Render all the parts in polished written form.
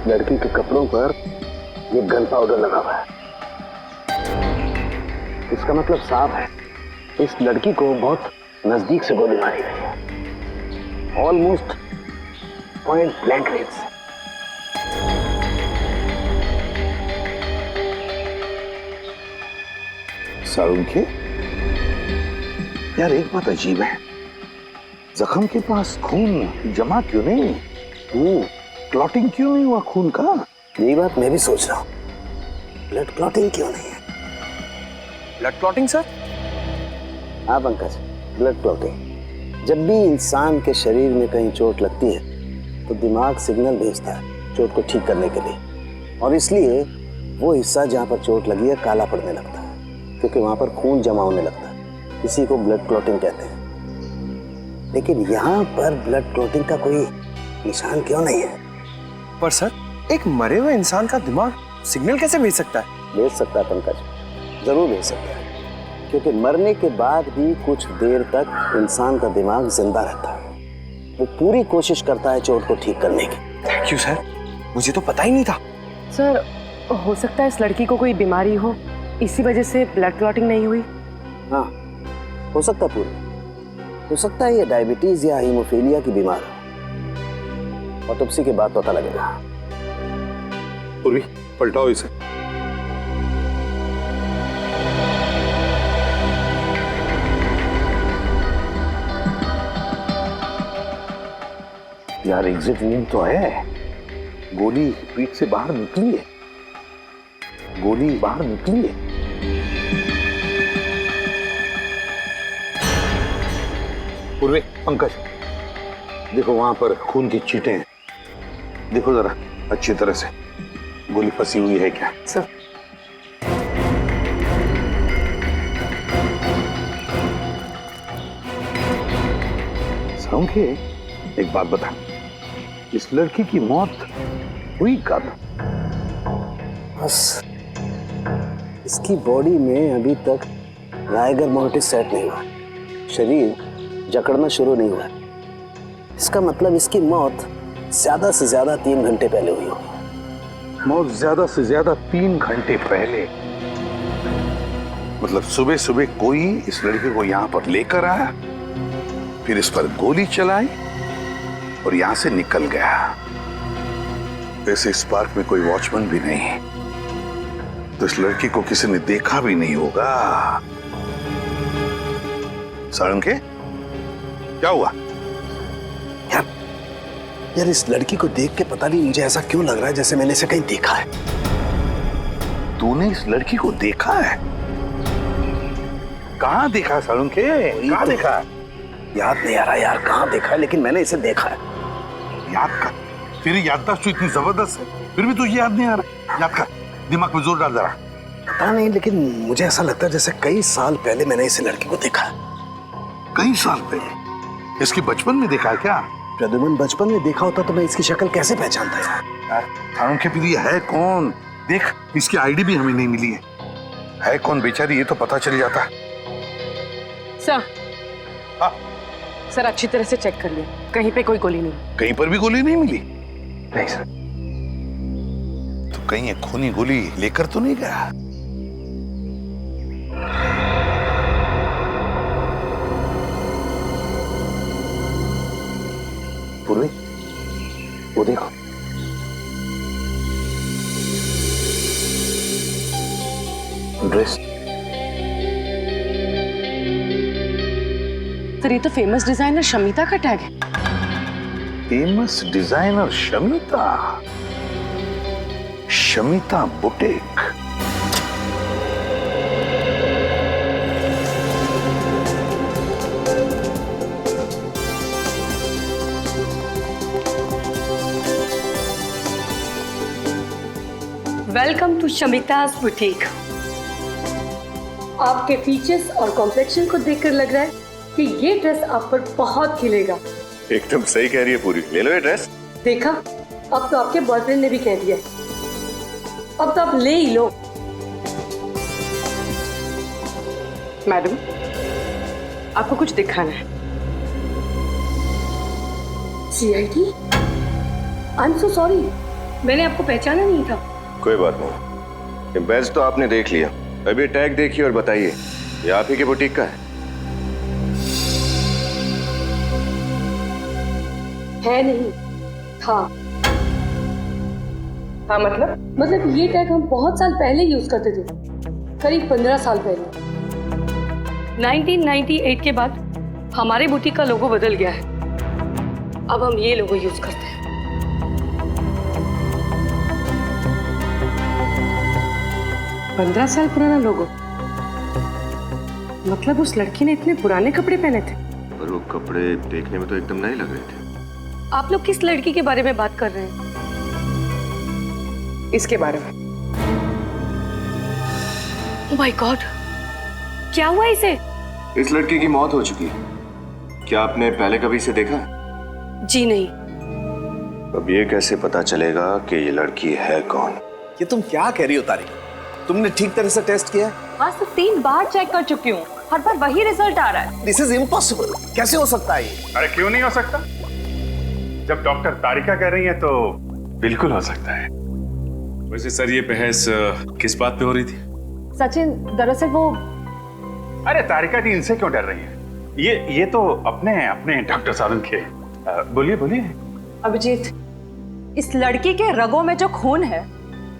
लड़की के कपड़ों पर ये गन पाउडर लगा हुआ है। इसका मतलब साफ है, इस लड़की को बहुत नजदीक से गोली मारी गई है, ऑलमोस्ट पॉइंट ब्लैंक रेंज से। सारुंखे, यार एक बात अजीब है, जख्म के पास खून जमा क्यों नहीं? क्लॉटिंग क्यों नहीं हुआ खून का? यही बात मैं भी सोच रहा हूँ, ब्लड क्लॉटिंग क्यों नहीं है? Blood clotting sir? हाँ पंकज, ब्लड क्लॉटिंग। जब भी इंसान के शरीर में कहीं चोट लगती है तो दिमाग सिग्नल भेजता है चोट को ठीक करने के लिए, और इसलिए वो हिस्सा जहाँ पर चोट लगी है काला पड़ने लगता है, क्योंकि वहाँ पर खून जमा होने लगता है। इसी को ब्लड क्लॉटिंग कहते हैं। लेकिन यहाँ पर ब्लड क्लॉटिंग का कोई निशान क्यों नहीं है? पर सर, एक मरे हुए इंसान का दिमाग सिग्नल कैसे भेज सकता है? भेज सकता है पंकज, जरूर भेज सकता है, क्योंकि मरने के बाद भी कुछ देर तक इंसान का दिमाग जिंदा रहता है। वो पूरी कोशिश करता है चोट को ठीक करने की। थैंक यू सर, मुझे तो पता ही नहीं था। सर, हो सकता है इस लड़की को कोई बीमारी हो, इसी वजह से ब्लड क्लॉटिंग नहीं हुई। हाँ, हो सकता है पूरी, हो सकता है ये डायबिटीज या हीमोफीलिया की बीमार हो। ऑटोप्सी के बाद पता लगेगा। पूर्वी, पलटाओ इसे। यार एग्जिट वूंड तो है, गोली पीठ से बाहर निकली है, गोली बाहर निकली है। पूर्वी, पंकज देखो वहां पर खून की छींटें हैं, देखो जरा अच्छी तरह से, गोली फंसी हुई है क्या? सर, सारुंखे, एक बात बता, इस लड़की की मौत हुई कब? बस इसकी बॉडी में अभी तक राइगर मोर्टिस सेट नहीं हुआ, शरीर जकड़ना शुरू नहीं हुआ। इसका मतलब इसकी मौत ज्यादा से ज्यादा 3 घंटे पहले हुई होगी। मौत ज्यादा से ज्यादा 3 घंटे पहले? मतलब सुबह सुबह कोई इस लड़की को यहां पर लेकर आया, फिर इस पर गोली चलाई और यहां से निकल गया। वैसे इस पार्क में कोई वॉचमैन भी नहीं, तो इस लड़की को किसी ने देखा भी नहीं होगा। सारुंखे, क्या हुआ? यार इस लड़की को देख के पता नहीं मुझे ऐसा क्यों लग रहा है जैसे मैंने इसे कहीं देखा है। तूने इस लड़की को देखा है? कहाँ देखा सारुंखे? कहाँ देखा है? याद नहीं आ रहा यार कहाँ देखा है, लेकिन मैंने इसे देखा है। याद कर, तेरी याददाश्त तो इतनी जबरदस्त है, फिर भी तुझे याद नहीं आ रहा। याद कर, दिमाग में जोर डाल जरा। पता नहीं, लेकिन मुझे ऐसा लगता है जैसे कई साल पहले मैंने इस लड़की को देखा है। कई साल पहले? इसकी बचपन में देखा है क्या? प्रद्युमन बचपन में देखा होता तो मैं इसकी शक्ल कैसे पहचानता यार? सारुंखे, फिर ये है कौन? देख, इसकी आईडी भी हमें नहीं मिली है कौन बेचारी, ये तो पता चल जाता। सर, हाँ? सर अच्छी तरह से चेक कर लिया, कहीं पे कोई गोली नहीं। कहीं पर भी गोली नहीं मिली? नहीं सर। तो कहीं ये खूनी गोली लेकर तो नहीं गया? पूर्वी, वो देखो, ड्रेस। सर ये तो फेमस डिजाइनर शमिता का टैग है। Famous designer Shamita? Shamita boutique? Welcome to Shamita's boutique. आपके फीचर्स और कॉम्प्लेक्शन को देखकर लग रहा है कि ये ड्रेस आप पर बहुत खिलेगा। एकदम सही कह रही है पूरी, ले लो ये ड्रेस। देखा, अब तो आपके बॉयफ्रेंड ने भी कह दिया, अब तो आप ले ही लो। मैडम, आपको कुछ दिखाना है। CID? I am so sorry, मैंने आपको पहचाना नहीं था। कोई बात नहीं, ये बैज तो आपने देख लिया। अभी टैग देखिए और बताइए, ये आप ही के बुटीक का है नहीं, था। हाँ मतलब ये टैग हम बहुत साल पहले यूज करते थे, करीब 15 साल पहले। 1998 के बाद हमारे बुटीक का लोगो बदल गया है। अब हम ये लोगो यूज करते हैं। पंद्रह साल पुराना लोगो। मतलब उस लड़की ने इतने पुराने कपड़े पहने थे। और वो कपड़े देखने में तो एकदम नए लग रहे थे। आप लोग किस लड़की के बारे में बात कर रहे हैं? इसके बारे में। ओह माय गॉड, क्या हुआ इसे? इस लड़की की मौत हो चुकी है। क्या आपने पहले कभी इसे देखा? जी नहीं। अब ये कैसे पता चलेगा कि ये लड़की है कौन? ये तुम क्या कह रही हो तारिक? तुमने ठीक तरह से टेस्ट किया? आज तो 3 बार चेक कर चुकी हूँ, हर बार वही रिजल्ट आ रहा है। This is impossible. कैसे हो सकता है ये? अरे क्यों नहीं हो सकता? जब डॉक्टर तारिका कह रही है तो बिल्कुल हो सकता है। वैसे सर ये बहस किस बात पे हो रही थी? सचिन, दरअसल वो अरे तारिका जी इनसे क्यों डर रही हैं? ये तो अपने डॉक्टर साधन के। बोलिए बोलिए। अभिजीत, इस लड़की के रगों में जो खून है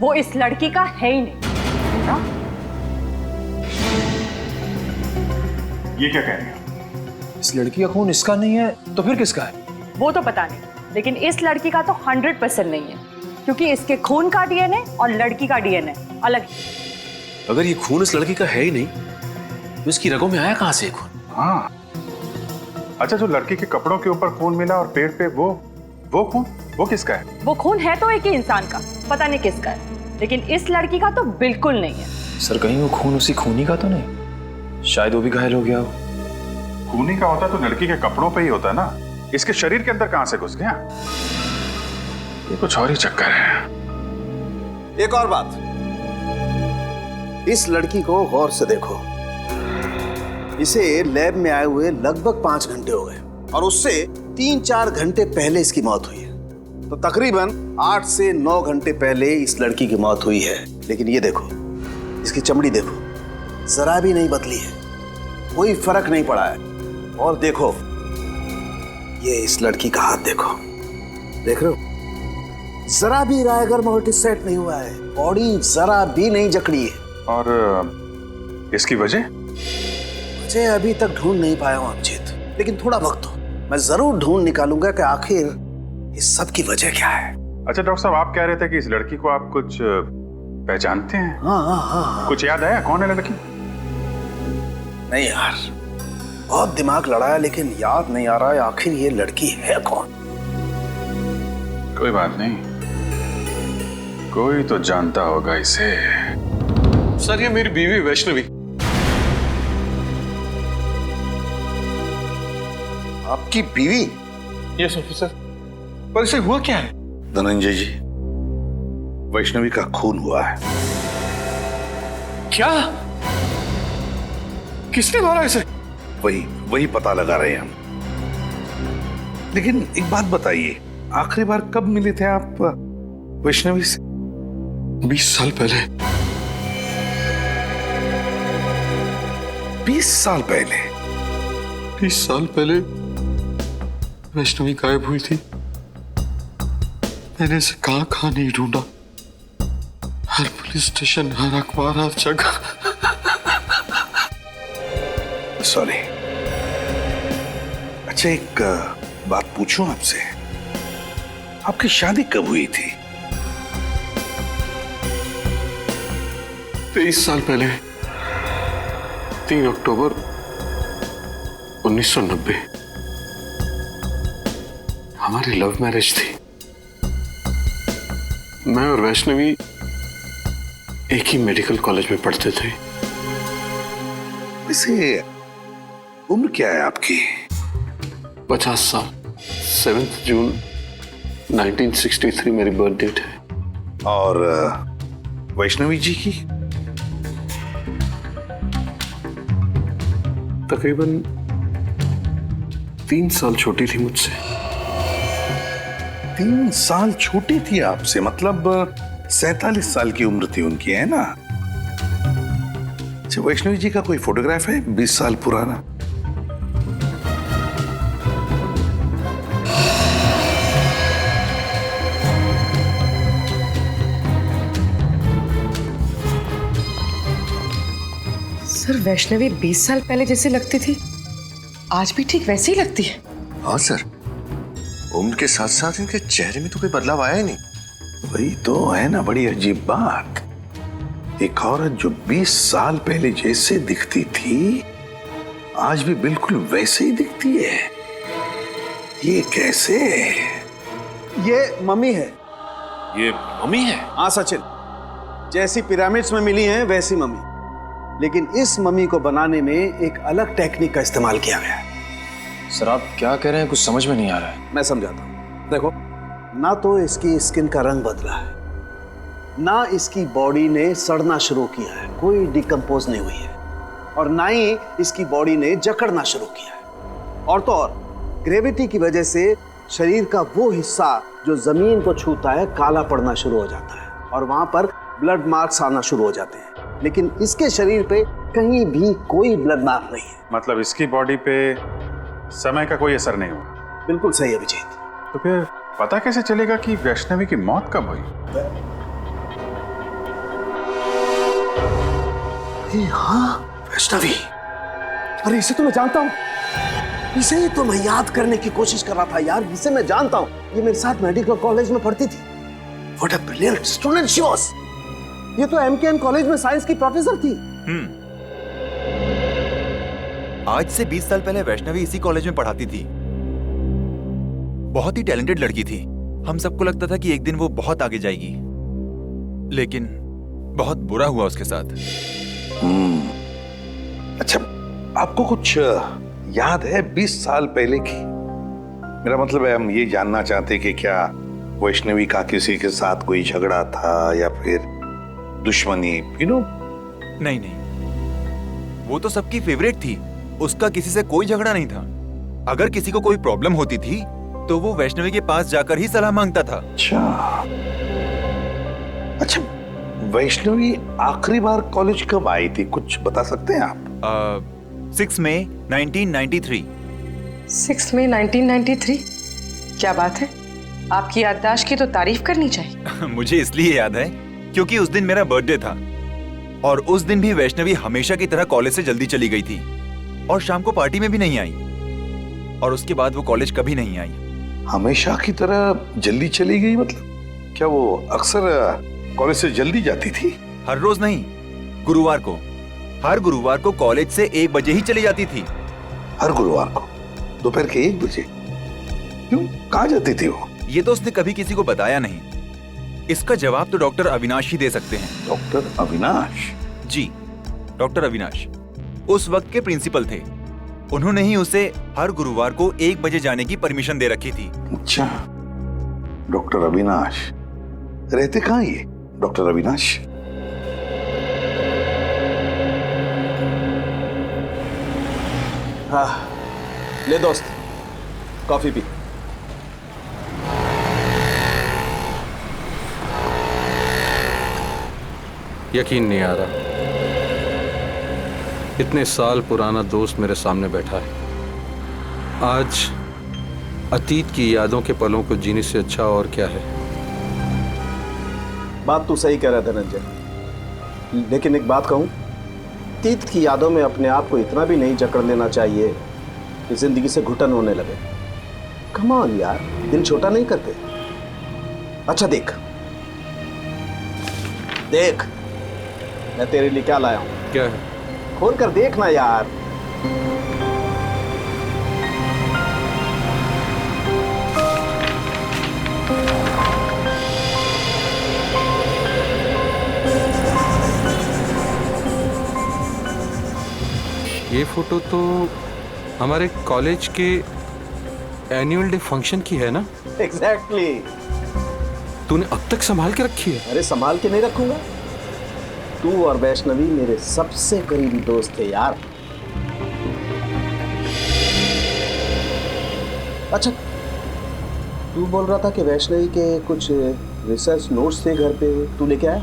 वो इस लड़की का है ही नहीं। ना? ये क्या कह रही हैं? इस लड़की का खून इसका नहीं है तो फिर किसका है? वो तो पता नहीं, लेकिन इस लड़की का तो 100% नहीं है, क्योंकि इसके खून का डीएनए और लड़की का डीएनए अलग है। अगर ये खून इस लड़की का है ही नहीं तो इसकी रगों में आया कहां से ये खून? हाँ, अच्छा, जो लड़की के कपड़ों के ऊपर खून मिला और पेट पे वो खून, वो किसका है? वो खून है तो एक ही इंसान का, पता नहीं किसका है, लेकिन इस लड़की का तो बिल्कुल नहीं है। सर कहीं वो खून उसी खूनी का तो नहीं? शायद वो भी घायल हो गया हो। खूनी का होता तो लड़की के कपड़ों पे ही होता ना, इसके शरीर के अंदर कहां से घुस गया? ये कुछ और ही चक्कर है। एक और बात, इस लड़की को गौर से देखो। इसे लैब में आए हुए लगभग 5 घंटे हो गए और उससे 3-4 घंटे पहले इसकी मौत हुई है। तो तकरीबन 8 से 9 घंटे पहले इस लड़की की मौत हुई है। लेकिन ये देखो, इसकी चमड़ी देखो, जरा भी नहीं बदली है, कोई फर्क नहीं पड़ा है। और देखो, ये इस लड़की का हाथ देखो, देख रहे हो? जरा भी रायगर मोटिस सेट नहीं हुआ है, बॉडी जरा भी नहीं जकड़ी है। और इसकी वजह मुझे अभी तक ढूंढ नहीं पाया हूं अभिजीत, लेकिन थोड़ा वक्त दो, मैं जरूर ढूंढ निकालूंगा कि आखिर इस सब की वजह क्या है। अच्छा डॉक्टर साहब, आप कह रहे थे कि इस लड़की को आप कुछ पहचानते हैं? हाँ। कुछ याद आया कौन है लड़की? नहीं यार, बहुत दिमाग लड़ाया लेकिन याद नहीं आ रहा है आखिर ये लड़की है कौन। कोई बात नहीं, कोई तो जानता होगा इसे। सर ये मेरी बीवी वैष्णवी। आपकी बीवी? Yes officer. पर इसे हुआ क्या है? धनंजय जी, वैष्णवी का खून हुआ है। क्या? किसने मारा इसे? वही पता लगा रहे हैं हम। लेकिन एक बात बताइए, आखिरी बार कब मिले थे आप वैष्णवी से? 20 साल पहले। 20 साल पहले? 20 साल पहले वैष्णवी गायब हुई थी। मैंने इसे कहां नहीं ढूंढा, हर पुलिस स्टेशन, हर अखबार, हर जगह। सॉरी। अच्छा एक बात पूछूं आपसे, आपकी शादी कब हुई थी? 23 साल पहले, 3 अक्टूबर 1990। हमारी लव मैरिज थी। मैं और वैष्णवी एक ही मेडिकल कॉलेज में पढ़ते थे। वैसे उम्र क्या है आपकी? 50 साल। 7 जून 1963 मेरी बर्थ डेट है। और वैष्णवी जी की? तकरीबन 3 साल छोटी थी मुझसे। 3 साल छोटी थी आपसे, मतलब 47 साल की उम्र थी उनकी, है ना? अच्छा, वैष्णवी जी का कोई फोटोग्राफ है 20 साल पुराना? सर वैष्णवी 20 साल पहले जैसे लगती थी आज भी ठीक वैसे ही लगती है। हाँ सर, उम्र के साथ साथ इनके चेहरे में तो कोई बदलाव आया ही नहीं। वही तो है ना बड़ी अजीब बात। एक औरत जो 20 साल पहले जैसे दिखती थी आज भी बिल्कुल वैसे ही दिखती है। ये कैसे? ये मम्मी है। ये मम्मी है? हाँ सचिन, जैसी पिरामिड्स में मिली है वैसी मम्मी, लेकिन इस मम्मी को बनाने में एक अलग टेक्निक का इस्तेमाल किया गया है। सर आप क्या कह रहे हैं, कुछ समझ में नहीं आ रहा है। मैं समझाता हूँ। देखो, ना तो इसकी स्किन का रंग बदला है, ना इसकी बॉडी ने सड़ना शुरू किया है, कोई डिकम्पोज नहीं हुई है, और ना ही इसकी बॉडी ने जकड़ना शुरू किया है। और तो और ग्रेविटी की वजह से शरीर का वो हिस्सा जो जमीन को छूता है काला पड़ना शुरू हो जाता है और वहां पर ब्लड मार्क्स आना शुरू हो जाते हैं, लेकिन इसके शरीर पे कहीं भी कोई ब्लड मार्क नहीं है। मतलब इसकी बॉडी पे समय का कोई असर नहीं हुआ? बिल्कुल सही अभिजीत। तो फिर पता कैसे चलेगा कि वैष्णवी की मौत कब हुई? हाँ, वैष्णवी। अरे इसे तो मैं जानता हूँ, इसे ही तो मैं याद करने की कोशिश कर रहा था यार। इसे मैं जानता हूँ, ये मेरे साथ मेडिकल कॉलेज में पढ़ती थी। What a brilliant student she was. ये तो MKN कॉलेज में साइंस की प्रोफेसर थी। आज से 20 साल पहले वैष्णवी इसी कॉलेज में पढ़ाती थी। बहुत ही टैलेंटेड लड़की थी। हम सबको लगता था कि एक दिन वो बहुत आगे जाएगी, लेकिन बहुत बुरा हुआ उसके साथ। अच्छा, आपको कुछ याद है 20 साल पहले की? मेरा मतलब है, हम ये जानना चाहते कि क्या वैष्णवी का किसी के साथ कोई झगड़ा था या फिर दुश्मनी, नहीं नहीं, वो तो सबकी फेवरेट थी। उसका किसी से कोई झगड़ा नहीं था। अगर किसी को कोई प्रॉब्लम होती थी तो वो वैष्णवी के पास जाकर ही सलाह मांगता था। अच्छा, वैष्णवी आखिरी बार कॉलेज कब आई थी, कुछ बता सकते हैं आप? 6 मई 1993। 6 मई 1993? क्या बात है, आपकी याददाश्त की तो तारीफ करनी चाहिए। मुझे इसलिए याद है क्योंकि उस दिन मेरा बर्थडे था, और उस दिन भी वैष्णवी हमेशा की तरह कॉलेज से जल्दी चली गई थी और शाम को पार्टी में भी नहीं आई, और उसके बाद वो कॉलेज कभी नहीं आई। हमेशा की तरह जल्दी चली गई मतलब? क्या वो अक्सर कॉलेज से जल्दी जाती थी? हर रोज नहीं, गुरुवार को। हर गुरुवार को कॉलेज से 1 बजे ही चली जाती थी। हर गुरुवार को दोपहर के 1 बजे? क्यों, कहाँ जाती थी वो? ये तो उसने कभी किसी को बताया नहीं। इसका जवाब तो डॉक्टर अविनाश ही दे सकते हैं। डॉक्टर अविनाश? जी, डॉक्टर अविनाश उस वक्त के प्रिंसिपल थे। उन्होंने ही उसे हर गुरुवार को 1 बजे जाने की परमिशन दे रखी थी। अच्छा, डॉक्टर अविनाश रहते कहाँ ये डॉक्टर अविनाश? हाँ, ले दोस्त, कॉफी पी। यकीन नहीं आ रहा, इतने साल पुराना दोस्त मेरे सामने बैठा है। आज अतीत की यादों के पलों को जीने से अच्छा और क्या है। बात तू सही कह रहा है धनंजय, लेकिन एक बात कहूं, अतीत की यादों में अपने आप को इतना भी नहीं जकड़ लेना चाहिए कि जिंदगी से घुटन होने लगे। कम ऑन यार, दिल छोटा नहीं करते। अच्छा देख देख, मैं तेरे लिए क्या लाया हूं। क्या है? खोल कर देखना यार। ये फोटो तो हमारे कॉलेज के एनुअल डे फंक्शन की है ना? एग्जैक्टली। तूने अब तक संभाल के रखी है? अरे संभाल के नहीं रखूंगा, तू और वैष्णवी मेरे सबसे करीबी दोस्त थे यार। अच्छा तू बोल रहा था कि वैष्णवी के कुछ रिसर्च नोट्स थे घर पे, तू लेके आया?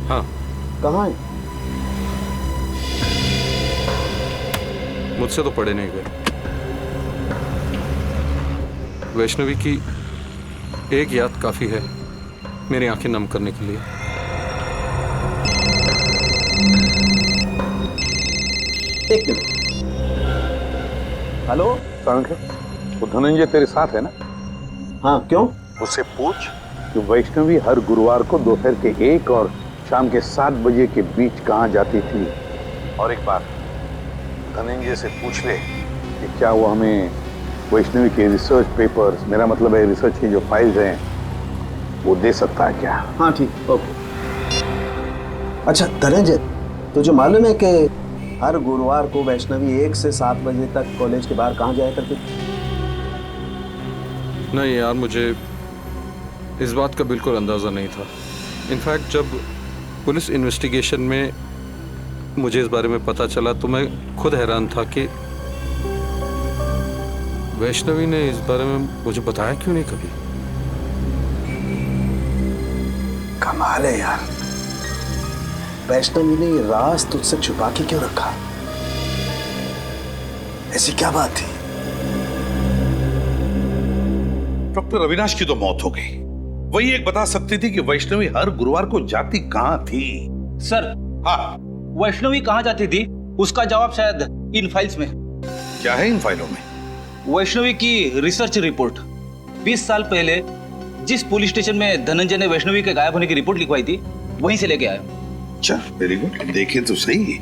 हाँ। कहाँ है? मुझसे तो पढ़े नहीं गए। वैष्णवी की एक याद काफी है मेरी आंखें नम करने के लिए। एक मिनट। हेलो वो धनंजय तेरे साथ है ना? हाँ, क्यों? उससे पूछ कि वैष्णवी हर गुरुवार को दोपहर के 1 और शाम के 7 बजे के बीच कहाँ जाती थी। और एक बात धनंजय से पूछ ले कि क्या वो हमें वैष्णवी के रिसर्च पेपर्स, मेरा मतलब है रिसर्च की जो फाइल्स हैं, वो दे सकता है क्या? हाँ ठीक, ओके। अच्छा धनंजय, तुझे मालूम है कि हर गुरुवार को वैष्णवी 1 से 7 बजे तक कॉलेज के बाहर कहाँ जाया करती थी? नहीं यार, मुझे इस बात का बिल्कुल अंदाज़ा नहीं था। इनफैक्ट जब पुलिस इन्वेस्टिगेशन में मुझे इस बारे में पता चला तो मैं खुद हैरान था कि वैष्णवी ने इस बारे में मुझे बताया क्यों नहीं कभी। कमाल है यार, वैष्णवी ने ये राज तुझसे छुपा के क्यों रखा? ऐसी क्या बात थी? डॉक्टर अविनाश की तो मौत हो गई, वही एक बता सकती थी कि वैष्णवी हर गुरुवार को जाती कहाँ थी। सर, हाँ, वैष्णवी कहाँ जाती थी उसका जवाब शायद इन फाइल्स में। क्या है इन फाइलों में? वैष्णवी की रिसर्च रिपोर्ट। 20 साल पहले जिस पुलिस स्टेशन में धनंजय ने वैष्णवी के गायब होने की रिपोर्ट लिखवाई थी, वहीं से लेके आया। अच्छा, वेरी गुड। देखे तो सही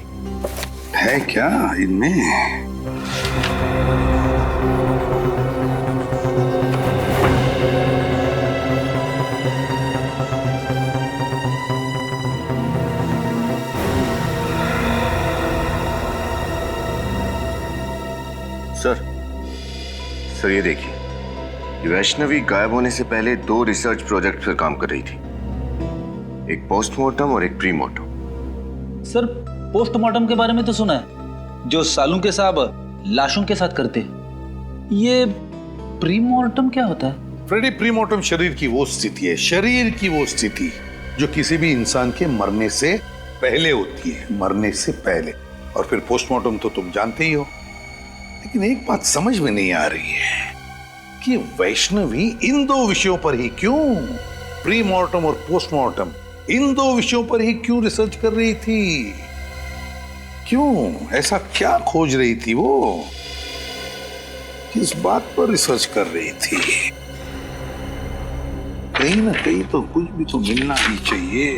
है क्या इनमें। सर ये देखिए, वैष्णवी गायब होने से पहले 2 रिसर्च प्रोजेक्ट पर काम कर रही थी, एक पोस्टमार्टम और एक प्रीमार्टम। सर, पोस्टमार्टम के बारे में तो सुना है, जो सालू के साहब लाशों के साथ करते हैं। ये प्रीमार्टम क्या होता है? फ्रेडी, प्रीमार्टम शरीर की वो स्थिति है, शरीर की वो स्थिति जो किसी भी इंसान के मरने से पहले होती है, मरने से पहले। और फिर पोस्टमार्टम तो तुम जानते ही हो। लेकिन एक बात समझ में नहीं आ रही है कि वैष्णवी इन 2 विषयों पर ही क्यों, प्रीमार्टम और पोस्टमार्टम, इन 2 विषयों पर ही क्यों रिसर्च कर रही थी? क्यों, ऐसा क्या खोज रही थी वो? किस बात पर रिसर्च कर रही थी? कहीं ना कहीं तो कुछ भी तो मिलना ही चाहिए।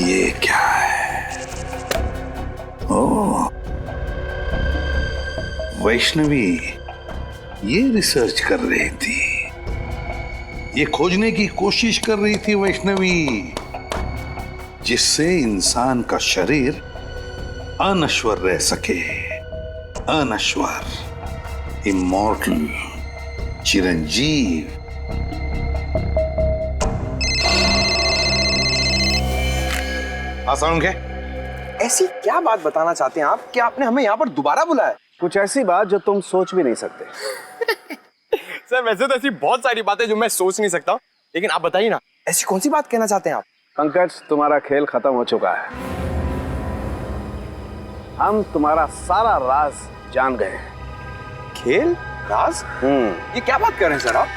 ये क्या है? ओह, वैष्णवी ये रिसर्च कर रही थी, ये खोजने की कोशिश कर रही थी वैष्णवी, जिससे इंसान का शरीर अनश्वर रह सके, अनश्वर, इमॉर्टल, चिरंजीव। आसान क्या? ऐसी क्या बात बताना चाहते हैं आप कि आपने हमें यहाँ पर दोबारा बुलाया? कुछ ऐसी बात जो तुम सोच भी नहीं सकते। सर, वैसे तो ऐसी बहुत सारी बातें जो मैं सोच नहीं सकता, लेकिन आप बताइए ना, ऐसी कौन सी बात कहना चाहते हैं आप? पंकज, तुम्हारा खेल खत्म हो चुका है। हम तुम्हारा सारा राज जान गए हैं। खेल? राज? ये क्या बात कर रहे हैं सर आप?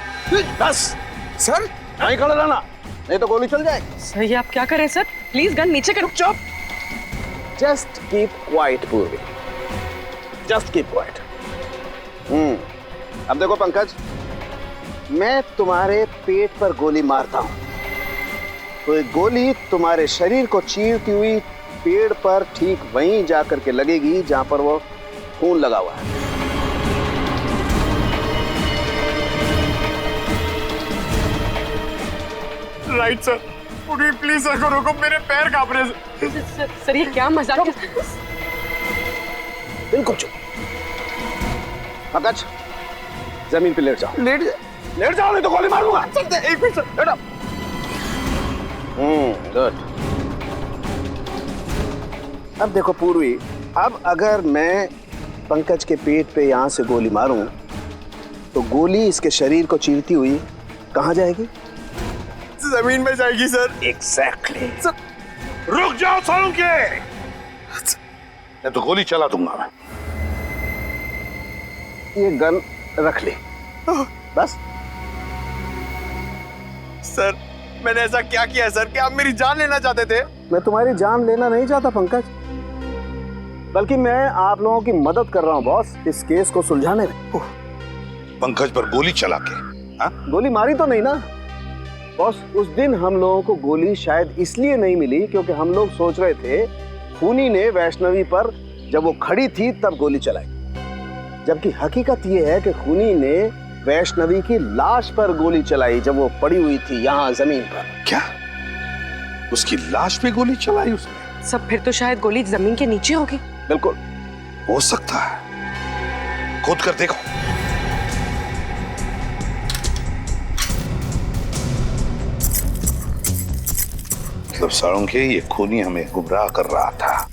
बस सर, नहीं खड़े रहना, नहीं तो गोली चल जाएगी। सर, ये आप क्या कर रहे हैं सर? प्लीज गन नीचे करो। चुप। जस्ट कीप क्वाइट पूर्वी, जस्ट कीप क्वाइट। अब देखो पंकज, मैं तुम्हारे पेट पर गोली मारता हूं तो एक गोली तुम्हारे शरीर को चीरती हुई पेड़ पर ठीक वहीं जाकर के लगेगी जहां पर वो खून लगा हुआ है। राइट सर, प्लीज सर को रोको, मेरे पैर कांप रहे हैं। सर, ये क्या मजाक? बिल्कुल चुप। पंकज, जमीन पे लेट जाओ। लेट जाओ, नहीं तो गोली मारूंगा। एक मिनट सर, लेट आओ। गुड। अब देखो पूर्वी, अब अगर मैं पंकज के पेट पे यहां से गोली मारूं तो गोली इसके शरीर को चीरती हुई कहाँ जाएगी? जमीन में जाएगी सर। एग्जैक्टली। सर रुक जाओ सालों के, मैं तो गोली चला दूंगा मैं। ये गन रख ले बस। सर मैंने ऐसा क्या किया सर कि आप मेरी जान लेना चाहते थे? मैं तुम्हारी जान लेना नहीं चाहता पंकज, बल्कि मैं आप लोगों की मदद कर रहा हूँ बॉस, इस केस को सुलझाने में। पंकज पर गोली चला के? हाँ? गोली मारी तो नहीं ना बॉस? उस दिन हम लोगों को गोली शायद इसलिए नहीं मिली क्योंकि हम लोग सोच रहे थे खूनी ने वैष्णवी पर जब वो खड़ी थी तब गोली चलाई, जबकि हकीकत ये है कि खूनी ने वैष्णवी की लाश पर गोली चलाई जब वो पड़ी हुई थी यहाँ जमीन पर। क्या उसकी लाश पे गोली चलाई उसने? सब फिर तो शायद गोली जमीन के नीचे होगी। बिल्कुल हो सकता है, खोद कर देखो। मतलब सालों के ये खूनी हमें गुमराह कर रहा था।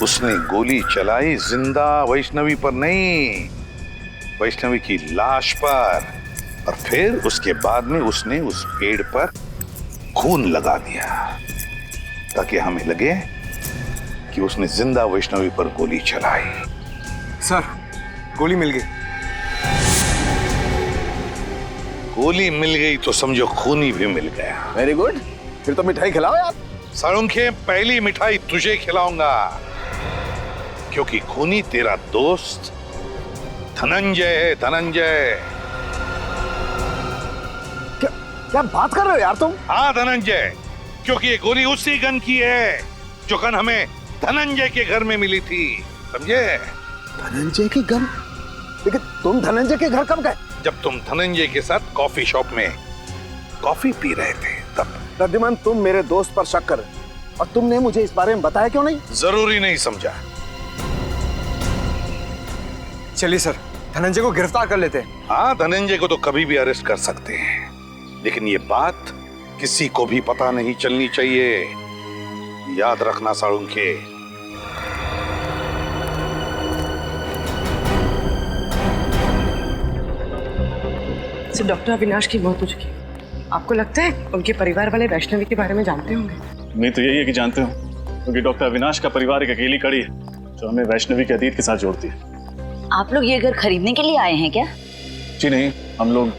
उसने गोली चलाई जिंदा वैष्णवी पर नहीं, वैष्णवी की लाश पर, और फिर उसके बाद में उसने उस पेड़ पर खून लगा दिया ताकि हमें लगे कि उसने जिंदा वैष्णवी पर गोली चलाई। सर गोली मिल गई। गोली मिल गई तो समझो खूनी भी मिल गया। वेरी गुड, फिर तो मिठाई खिलाओ यार। साळुंखे, पहली मिठाई तुझे खिलाऊंगा क्योंकि खूनी तेरा दोस्त धनंजय है। धनंजय। क्या बात कर रहे हो यार तुम? हाँ धनंजय, क्योंकि ये गोली उसी गन की है जो गन हमें धनंजय के घर में मिली थी, समझे? धनंजय की गन? लेकिन तुम धनंजय के घर कब गए? जब तुम धनंजय के साथ कॉफी शॉप में कॉफी पी रहे थे तब। रद्दिमान, तुम मेरे दोस्त पर शक कर, और तुमने मुझे इस बारे में बताया क्यों नहीं? जरूरी नहीं समझा। चलिए सर, धनंजय को गिरफ्तार कर लेते हैं। हाँ, धनंजय को तो कभी भी अरेस्ट कर सकते हैं, लेकिन ये बात किसी को भी पता नहीं चलनी चाहिए। याद रखना साळुंखे। डॉक्टर अविनाश की मौत हो चुकी है। आपको लगता है उनके परिवार वाले वैष्णवी के बारे में जानते होंगे? मैं तो यही है कि जानते हो, क्योंकि डॉक्टर अविनाश का परिवार एक अकेली कड़ी है जो हमें वैष्णवी के अतीत के साथ जोड़ती है। आप लोग ये घर खरीदने के लिए आए हैं क्या? जी नहीं, हम लोग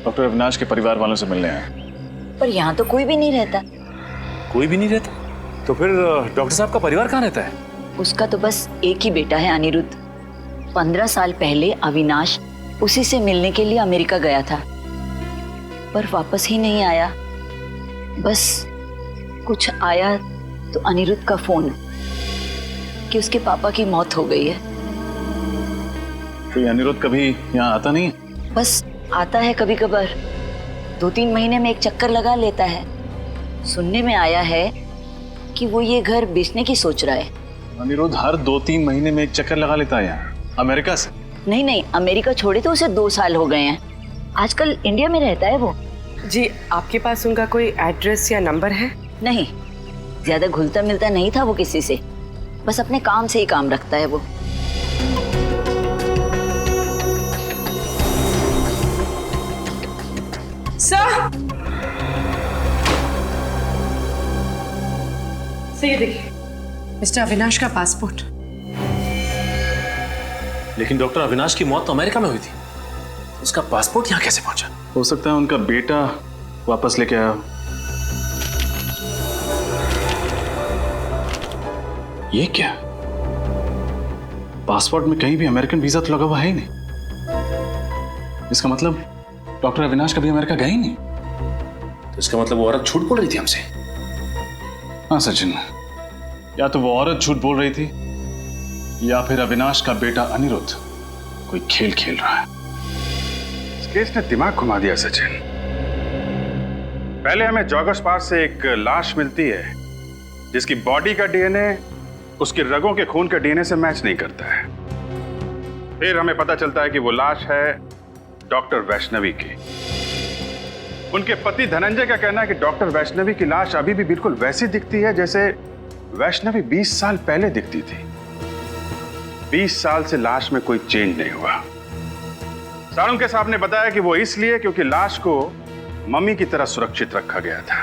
डॉक्टर अविनाश के परिवार वालों से मिलने आए हैं। पर यहाँ तो कोई भी नहीं रहता। कोई भी नहीं रहता? तो फिर डॉक्टर साहब का परिवार कहाँ रहता है? उसका तो बस एक ही बेटा है, अनिरुद्ध। 15 साल पहले अविनाश उसी से मिलने के लिए अमेरिका गया था, पर वापस ही नहीं आया। बस कुछ आया तो अनिरुद्ध का फोन कि उसके पापा की मौत हो गई है। तो अनिरुद्ध कभी यहाँ आता नहीं? बस आता है कभी कभार, 2-3 महीने में एक चक्कर लगा लेता है। सुनने में आया है कि वो ये घर बेचने की सोच रहा है। अनिरुद्ध हर 2-3 महीने में एक चक्कर लगा लेता है यहाँ, अमेरिका से? नहीं, अमेरिका छोड़े तो उसे 2 साल हो गए हैं। आजकल इंडिया में रहता है वो। जी, आपके पास उनका कोई एड्रेस या नंबर है? नहीं, ज्यादा घुलता मिलता नहीं था वो किसी से, बस अपने काम से ही काम रखता है वो। सर, ये देखिए मिस्टर अविनाश का पासपोर्ट। लेकिन डॉक्टर अविनाश की मौत तो अमेरिका में हुई थी, उसका पासपोर्ट यहाँ कैसे पहुंचा? हो सकता है उनका बेटा वापस लेके आया। ये क्या? पासपोर्ट में कहीं भी अमेरिकन वीजा तो लगा हुआ है ही नहीं। इसका मतलब डॉक्टर अविनाश कभी अमेरिका गए ही नहीं। तो इसका मतलब वो औरत झूठ बोल रही थी हमसे। हाँ सचिन, या तो वो औरत झूठ बोल रही थी या फिर अविनाश का बेटा अनिरुद्ध कोई खेल खेल रहा है। इस केस ने दिमाग घुमा दिया सचिन। पहले हमें जॉगर्स पार्क से एक लाश मिलती है जिसकी बॉडी का डीएनए उसके रगों के खून के डीएनए से मैच नहीं करता है। फिर हमें पता चलता है कि वो लाश है डॉक्टर वैष्णवी की। उनके पति धनंजय का कहना है कि डॉक्टर वैष्णवी की लाश अभी भी बिल्कुल वैसी दिखती है जैसे वैष्णवी 20 साल पहले दिखती थी। 20 साल से लाश में कोई चेंज नहीं हुआ। सालुंके साहब ने बताया कि वो इसलिए क्योंकि लाश को मम्मी की तरह सुरक्षित रखा गया था।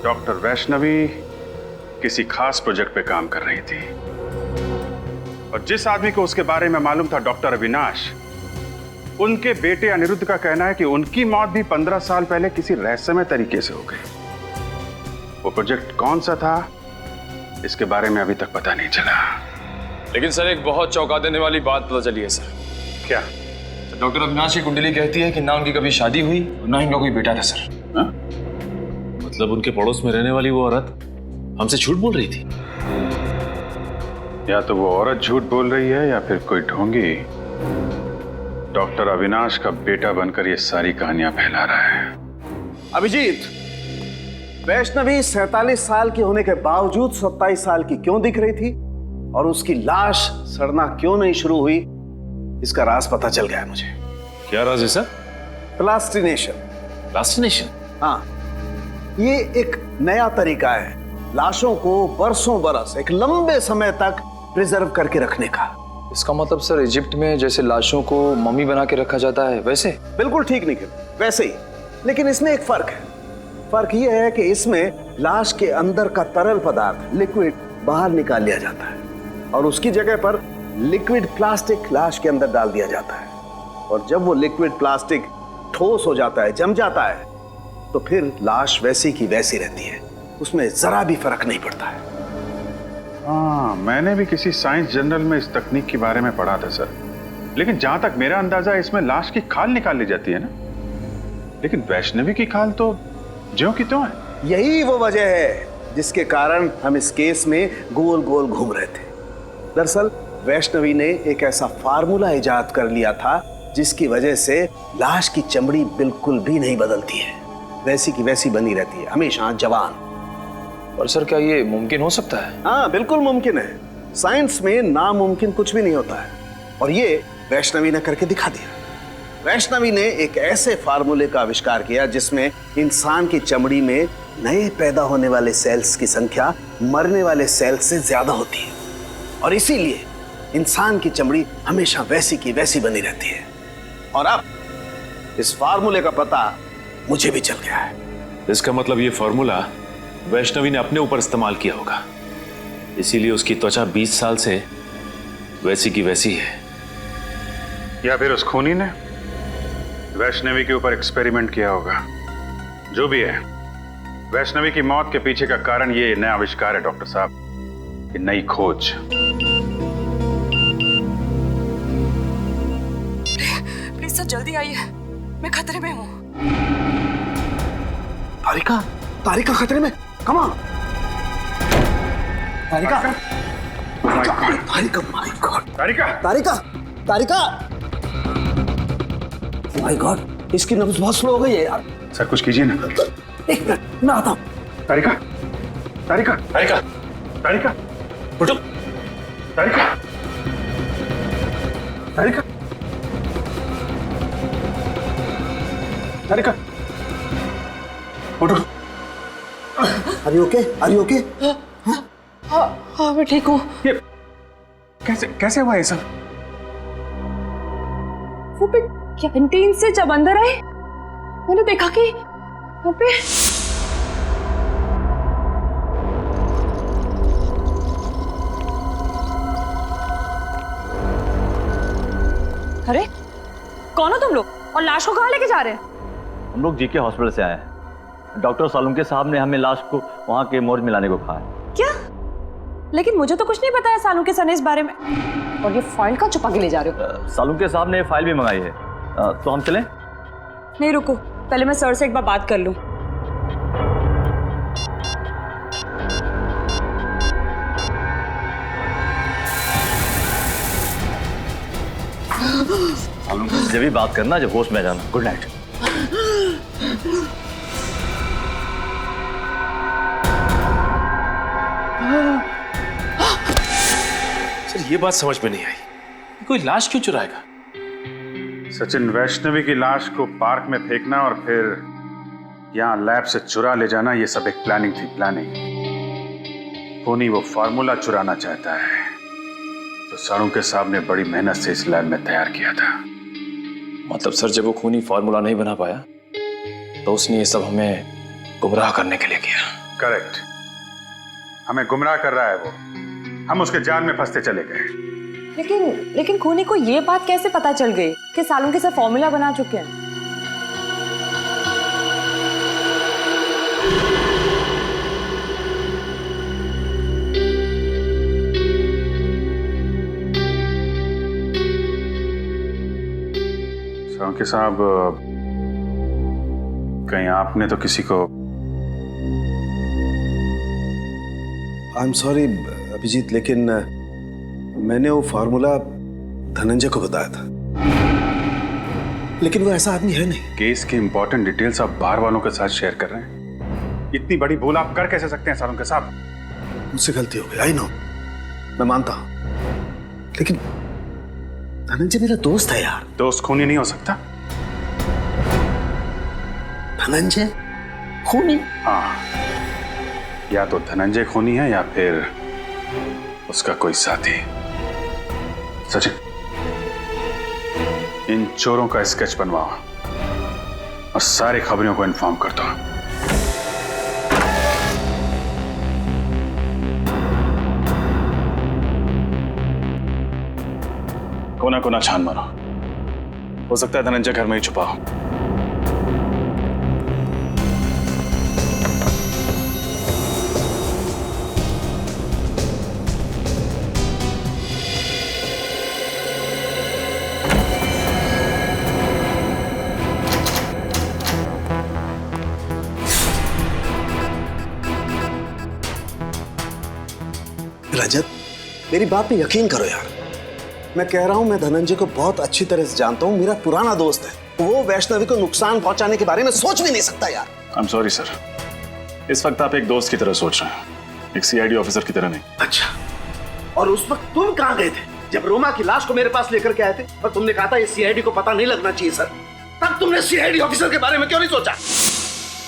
डॉक्टर वैष्णवी किसी खास प्रोजेक्ट पे काम कर रही थी और जिस आदमी को उसके बारे में मालूम था, डॉक्टर अविनाश, उनके बेटे अनिरुद्ध का कहना है कि उनकी मौत भी 15 साल पहले किसी रहस्यमय तरीके से हो गई। वो प्रोजेक्ट कौन सा था, इसके बारे में अभी तक पता नहीं चला। लेकिन सर एक बहुत चौंका देने वाली बात पता चली है सर। क्या? डॉक्टर अविनाश की कुंडली कहती है कि ना उनकी कभी शादी हुई और ना ही उनका कोई बेटा था सर। हा? मतलब उनके पड़ोस में रहने वाली वो औरत हमसे झूठ बोल रही थी? या तो वो औरत झूठ बोल रही है या फिर कोई ढोंगी डॉक्टर अविनाश का बेटा बनकर ये सारी कहानियां फैला रहा है। अभिजीत, वैष्णवी 47 साल की होने के बावजूद 27 साल की क्यों दिख रही थी और उसकी लाश सड़ना क्यों नहीं शुरू हुई, इसका राज पता चल गया है मुझे। क्या राज है सर? प्लास्टिनेशन। प्लास्टिनेशन? हाँ, ये एक नया तरीका है लाशों को बरसों बरस, एक लंबे समय तक प्रिजर्व करके रखने का। इसका मतलब सर इजिप्ट में जैसे लाशों को मम्मी बना के रखा जाता है वैसे? बिल्कुल ठीक निखिल, वैसे ही। लेकिन इसमें एक फर्क है। फर्क यह है कि इसमें लाश के अंदर का तरल पदार्थ, लिक्विड, बाहर निकाल लिया जाता है और उसकी जगह पर लिक्विड प्लास्टिक लाश के अंदर डाल दिया जाता है। और जब वो लिक्विड प्लास्टिक ठोस हो जाता है, जम जाता है, तो फिर लाश वैसी की वैसी रहती है, उसमें जरा भी फर्क नहीं पड़ता है। हाँ, मैंने भी किसी साइंस जर्नल में इस तकनीक के बारे में पढ़ा था सर। लेकिन जहां तक मेरा अंदाजा है, इसमें लाश की खाल निकाल ली जाती है ना। लेकिन वैष्णवी की खाल तो ज्यों की त्यों है। यही वो वजह है जिसके कारण हम इस केस में गोल गोल घूम रहे थे। दरअसल वैष्णवी ने एक ऐसा फार्मूला इजाद कर लिया था जिसकी वजह से लाश की चमड़ी बिल्कुल भी नहीं बदलती है, वैसी की वैसी बनी रहती है, हमेशा जवान। और सर क्या ये मुमकिन हो सकता है? हाँ, बिल्कुल मुमकिन है। साइंस में नामुमकिन कुछ भी नहीं होता है और ये वैष्णवी ने करके दिखा दिया। वैष्णवी ने एक ऐसे फार्मूले का आविष्कार किया जिसमें इंसान की चमड़ी में नए पैदा होने वाले सेल्स की संख्या मरने वाले सेल्स से ज्यादा होती है और इसीलिए इंसान की चमड़ी हमेशा वैसी की वैसी बनी रहती है। और अब इस फार्मूले का पता मुझे भी चल गया है। इसका मतलब ये फार्मूला वैष्णवी ने अपने ऊपर इस्तेमाल किया होगा, इसीलिए उसकी त्वचा 20 साल से वैसी की वैसी है। या फिर उस खूनी ने वैष्णवी के ऊपर एक्सपेरिमेंट किया होगा। जो भी है, वैष्णवी की मौत के पीछे का कारण ये नया आविष्कार है डॉक्टर साहब, ये नई खोज। प्लीज सर जल्दी आइए, मैं खतरे में हूँ। तारिका, तारिका खतरे में। Come on Tarika. Tarika, my God. Tarika, Tarika, Tarika, my God, इसकी नब्ज बहुत स्लो हो गई है यार। सर कुछ कीजिए ना। एक मिनट, मैं आता हूँ। तारिका, तारिका, तारिका, तारिका, उठो। तारिका, तारिका, तारिका, उठो। Are you okay? Are you okay? हाँ मैं ठीक हूँ। ये कैसे हुआ ये सब? वो पे कैंटीन से जब अंदर आए मैंने देखा कि वहाँ पे अरे कौन हो तुम लोग और लाश को कहाँ लेके जा रहे हैं? हम लोग जीके हॉस्पिटल से आए हैं। डॉक्टर सालुंके साहब ने हमें लाश को वहाँ के मोर्ग में लाने को कहा है। क्या? लेकिन मुझे तो कुछ नहीं बताया सालुंके सर ने इस बारे में। और ये फाइल का छुपा के ले जा रहे हो? सालुंके साहब ने फाइल भी मंगाई है। तो हम चलें? नहीं रुको, पहले मैं सर से एक बार बात कर लूं। सालुंके से भी बात करना जब होश में जाना। Good night. सर ये बात समझ में नहीं आई, कोई लाश क्यों चुराएगा? सचिन, वैष्णवी की लाश को पार्क में फेंकना और फिर यहाँ लैब से चुरा ले जाना, ये सब एक प्लानिंग थी। प्लानिंग। खूनी वो फार्मूला चुराना चाहता है तो सालुंके साहब ने बड़ी मेहनत से इस लैब में तैयार किया था। मतलब सर जब वो खूनी फार्मूला नहीं बना पाया तो उसने ये सब हमें गुमराह करने के लिए किया। करेक्ट, हमें गुमराह कर रहा है वो। हम उसके जाल में फंसते चले गए। लेकिन खूनी को ये बात कैसे पता चल गई कि सालुंके सर फॉर्मूला बना चुके हैं? सालुंके साहब, कहीं आपने तो किसी को? आई एम सॉरी अभिजीत, लेकिन मैंने वो फार्मूला धनंजय को बताया था, लेकिन वो ऐसा आदमी है नहीं। केस की इंपॉर्टेंट डिटेल्स आप बाहर वालों के साथ शेयर कर रहे हैं। इतनी बड़ी भूल आप कर कैसे सकते हैं सालुंके साहब? मुझसे गलती हो गई, आई नो, मैं मानता हूं, लेकिन धनंजय मेरा दोस्त है यार। दोस्त खूनी नहीं हो सकता? धनंजय खूनी? हाँ, या तो धनंजय खूनी है या फिर उसका कोई साथी। सचिन, इन चोरों का स्केच बनवाओ और सारी खबरों को इन्फॉर्म कर दो। कोना कोना छान मारो, हो सकता है धनंजय घर में ही छुपा हो। रजत, मेरी बात पे यकीन करो यार, मैं कह रहा हूं, मैं धनंजय को बहुत अच्छी तरह से जानता हूं, मेरा पुराना दोस्त है। वो वैष्णवी को नुकसान पहुंचाने के बारे में सोच भी नहीं सकता यार। आई एम सॉरी सर, इस वक्त आप एक दोस्त की तरह सोच रहे हैं, एक सीआईडी ऑफिसर की तरह नहीं। अच्छा, और उस वक्त तुम कहां गए थे जब रोमा की लाश को मेरे पास लेकर के आए थे और तुमने कहा था ये सीआईडी को पता नहीं लगना चाहिए सर? तब तुमने सीआईडी ऑफिसर के बारे में क्यों नहीं सोचा?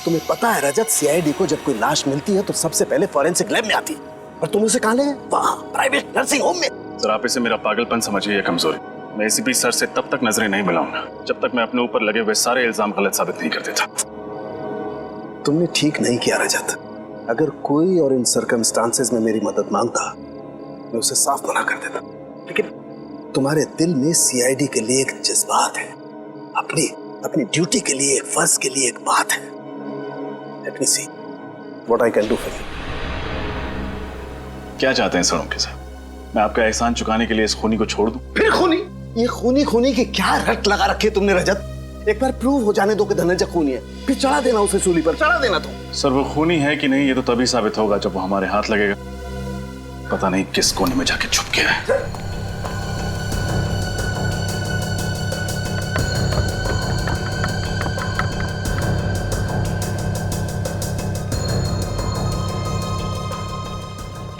तुम्हें पता है रजत, सीआईडी को जब कोई लाश मिलती है तो सबसे पहले फॉरेंसिक लैब में आती है, और तुम उसे कहां ले गए? वहां प्राइवेट नर्सिंग होम में। सर आप इसे मेरा पागलपन समझिए या कमजोरी। मैं एसीपी सर से तब तक नजरें नहीं मिलाऊंगा जब तक मैं अपने ऊपर लगे हुए सारे इल्जाम गलत साबित नहीं कर देता। तुमने ठीक नहीं किया रजत। अगर कोई और इन सर्कमस्टांसेस में मेरी मदद मांगता, मैं उसे साफ मना कर देता, लेकिन तुम्हारे दिल में सीआईडी के लिए एक जज्बात है, अपनी ड्यूटी के लिए, एक फर्ज के लिए एक बात है। Let me see what I can do for you. क्या चाहते हैं सालुंके साहब? मैं आपका एहसान चुकाने के लिए इस खूनी को छोड़ दूं? फिर खूनी? ये खूनी की क्या रट लगा रखी है तुमने रजत? एक बार प्रूव हो जाने दो कि धनंजय खूनी है, फिर चढ़ा देना उसे सूली पर, चढ़ा देना तुम। सर वो खूनी है कि नहीं ये तो तभी साबित होगा जब वो हमारे हाथ लगेगा। पता नहीं किस कोने में जाके छुप गया है।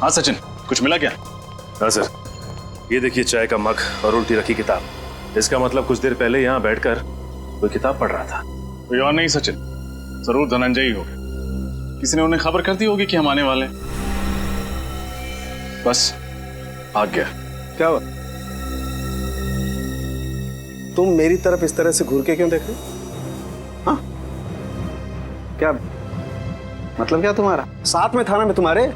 हाँ सचिन, कुछ मिला क्या? हाँ सर, ये देखिए चाय का मग और उल्टी रखी किताब। इसका मतलब कुछ देर पहले यहाँ बैठकर कोई किताब पढ़ रहा था। कोई और नहीं सचिन, जरूर धनंजय ही होगा। किसी ने उन्हें खबर कर दी होगी कि हम आने वाले। बस भाग गया। क्या हुआ? तुम मेरी तरफ इस तरह से घूर के क्यों देख रहे? हाँ, क्या मतलब क्या तुम्हारा? साथ में था ना मैं तुम्हारे।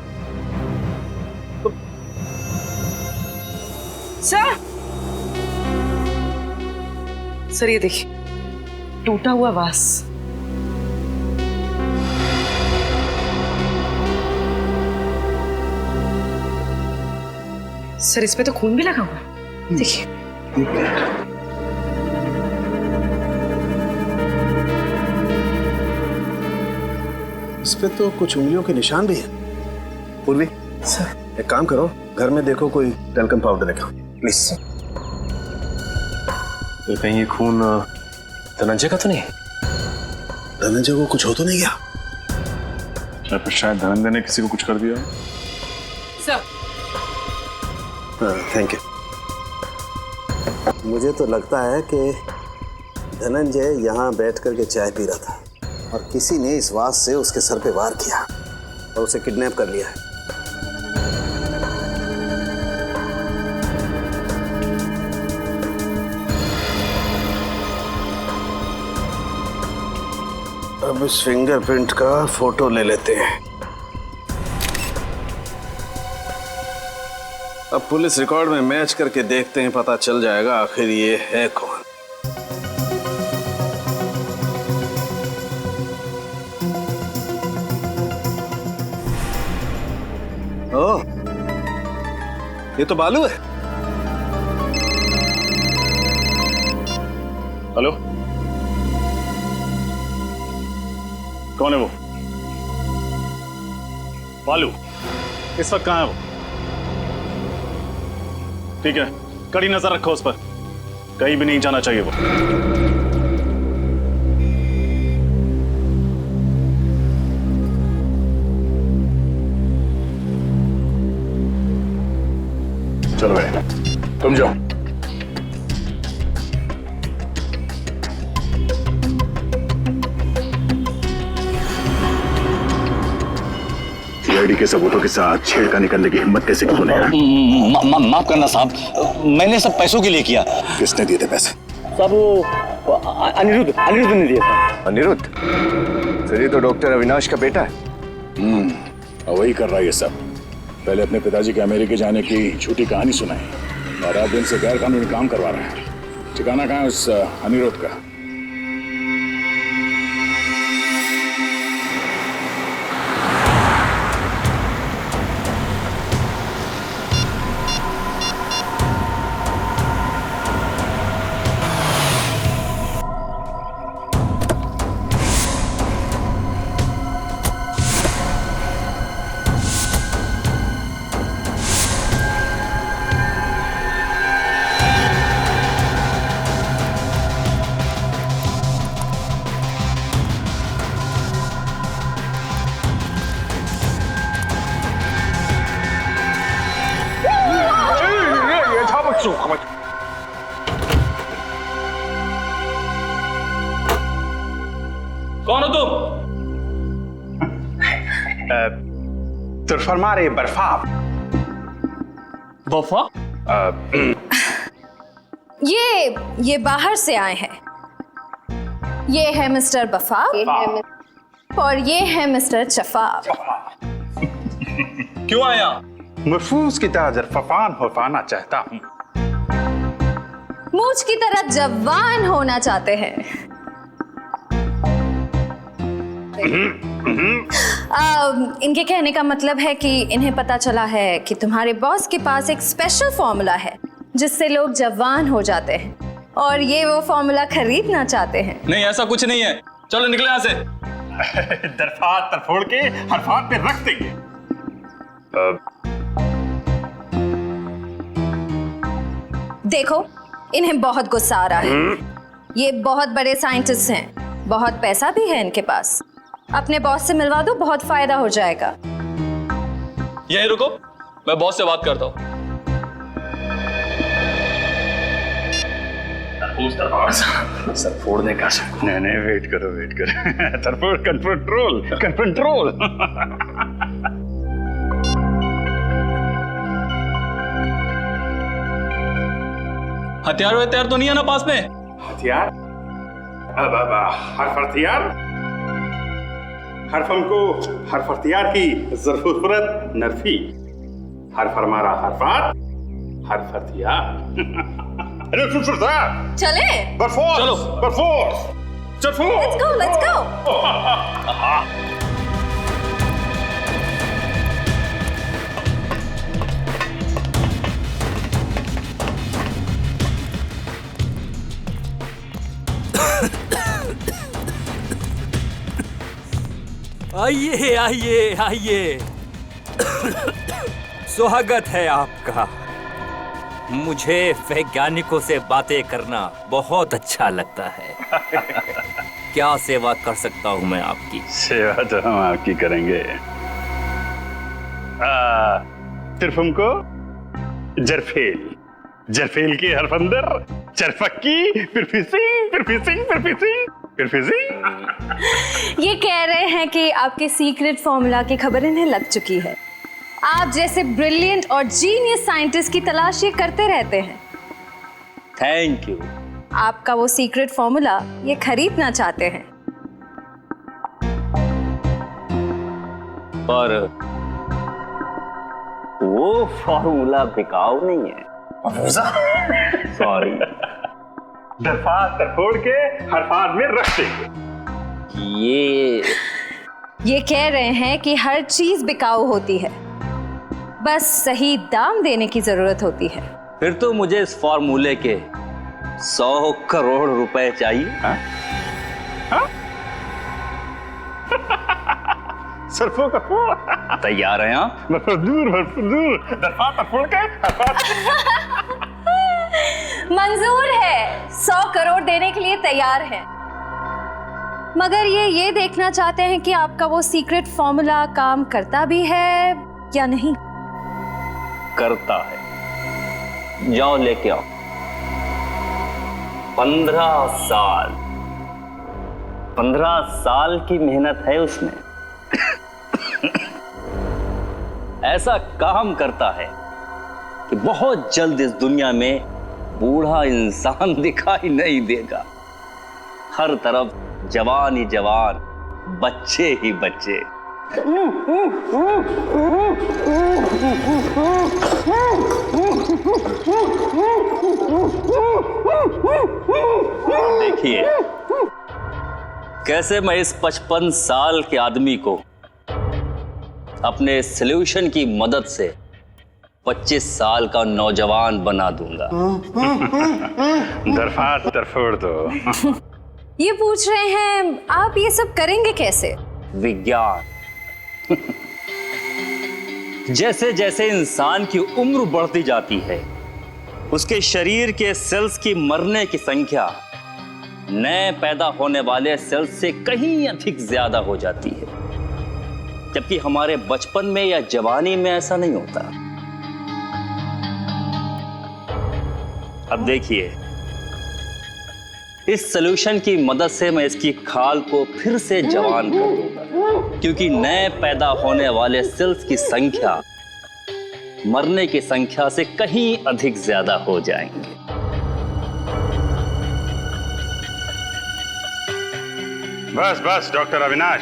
सर ये देखिए, टूटा हुआ वास। सर इसमें तो खून भी लगा हुआ है, देखिए। इस पे तो कुछ उंगलियों के निशान भी हैं। पूर्वी सर, एक काम करो, घर में देखो कोई टैल्कम पाउडर रखा, प्लीज। तो कहीं ये खून धनंजय का तो नहीं? धनंजय को कुछ हो तो नहीं गया? शायद धनंजय ने किसी को कुछ कर दिया। Sir, thank you. मुझे तो लगता है कि धनंजय यहाँ बैठ करके चाय पी रहा था और किसी ने इस वास से उसके सर पे वार किया और उसे किडनैप कर लिया है। अब इस फिंगरप्रिंट का फोटो ले लेते हैं। अब पुलिस रिकॉर्ड में मैच करके देखते हैं, पता चल जाएगा आखिर ये है कौन। ओह, ये तो बालू है। हेलो, कौन है वो? बालू इस वक्त कहाँ है वो? ठीक है, कड़ी नजर रखो उस पर, कहीं भी नहीं जाना चाहिए वो। चलो भाई, तुम जाओ। सीआईडी के सबूतों के साथ छेड़खानी करने की हिम्मत कैसे की तूने? माफ करना साहब, मैंने सब पैसों के लिए किया। किसने दिए थे पैसे? साहब वो अनिरुद्ध ने दिया था। अनिरुद्ध? सर ये तो डॉक्टर अविनाश का बेटा है। वही कर रहा है ये सब। पहले अपने पिताजी के अमेरिका जाने की झूठी कहानी सुनाई और अब इनसे गैर कानूनी काम करवा रहा है। ठिकाना कहाँ है उस अनिरुद्ध का? कौन हो तुम? तुरफरमारे बर्फाब। वफा? ये बाहर से आए हैं। ये है मिस्टर बफाब और ये है मिस्टर चफाब। क्यों आया? महफूज की तरह फफान होना चाहता हूँ। मूछ की तरह जवान होना चाहते हैं। इनके कहने का मतलब है कि इन्हें पता चला है कि तुम्हारे बॉस के पास एक स्पेशल फॉर्मूला है जिससे लोग जवान हो जाते हैं और ये वो फॉर्मूला खरीदना चाहते हैं। नहीं, ऐसा कुछ नहीं है। चलो निकले यहाँ से। दरफात तरफोड़ के हरफात पे रख देंगे। देखो, इन्हें बहुत गुस्सा आ रहा है। ये बहुत बड़े साइंटिस्ट हैं, बहुत पैसा भी है इनके पास। अपने बॉस से मिलवा दो, बहुत फायदा हो जाएगा। यहीं रुको, मैं बॉस से बात करता हूँ। सर फोड़ने का शक। नहीं, वेट करो। तरफोड़ कंट्रोल। हथियार तो नहीं है ना पास में? हथियार? हर्फ हथियार? हर्फ हथियार की जरूरत नरफी। हर्फ हमारा हरफात, हर्फ हथियार। चले? चलो, Let's go. आइए। स्वागत है आपका। मुझे वैज्ञानिकों से बातें करना बहुत अच्छा लगता है। क्या सेवा कर सकता हूँ मैं आपकी? सेवा तो हम आपकी करेंगे। सिर्फ हमको जरफेल की हरफ अंदर, चरफक्की, फिर फिसिंग। ये कह रहे हैं कि आपके सीक्रेट फॉर्मूला की खबर इन्हें लग चुकी है। आप जैसे ब्रिलियंट और जीनियस साइंटिस्ट की तलाश ये करते रहते हैं। Thank you. आपका वो सीक्रेट फॉर्मूला ये खरीदना चाहते हैं। पर वो फॉर्मूला बिकाऊ नहीं है। सॉरी, दरफात तरफोड़ के हरफात में रख देंगे। ये कह रहे हैं कि हर चीज बिकाऊ होती है, बस सही दाम देने की जरूरत होती है। फिर तो मुझे इस फॉर्मूले के 100 करोड़ रुपए चाहिए। हाँ? सरफों का फूल। तैयार हैं आप? भरपूर दरफात तरफोड़ के मंजूर है, 100 करोड़ देने के लिए तैयार है, मगर ये देखना चाहते हैं कि आपका वो सीक्रेट फॉर्मूला काम करता भी है या नहीं। करता है, जाओ लेके आओ। 15 साल की मेहनत है उसमें। ऐसा काम करता है कि बहुत जल्द इस दुनिया में बूढ़ा इंसान दिखाई नहीं देगा। हर तरफ जवान ही जवान, बच्चे ही बच्चे। देखिए कैसे मैं इस 55 साल के आदमी को अपने सॉल्यूशन की मदद से 25 साल का नौजवान बना दूंगा। दरफात तरफोड़ दो। ये पूछ रहे हैं आप ये सब करेंगे कैसे? विज्ञान। जैसे जैसे इंसान की उम्र बढ़ती जाती है, उसके शरीर के सेल्स की मरने की संख्या नए पैदा होने वाले सेल्स से कहीं अधिक ज्यादा हो जाती है, जबकि हमारे बचपन में या जवानी में ऐसा नहीं होता। अब देखिए, इस सॉल्यूशन की मदद से मैं इसकी खाल को फिर से जवान कर दूंगा, क्योंकि नए पैदा होने वाले सेल्स की संख्या मरने की संख्या से कहीं अधिक ज्यादा हो जाएंगे। बस बस डॉक्टर अविनाश,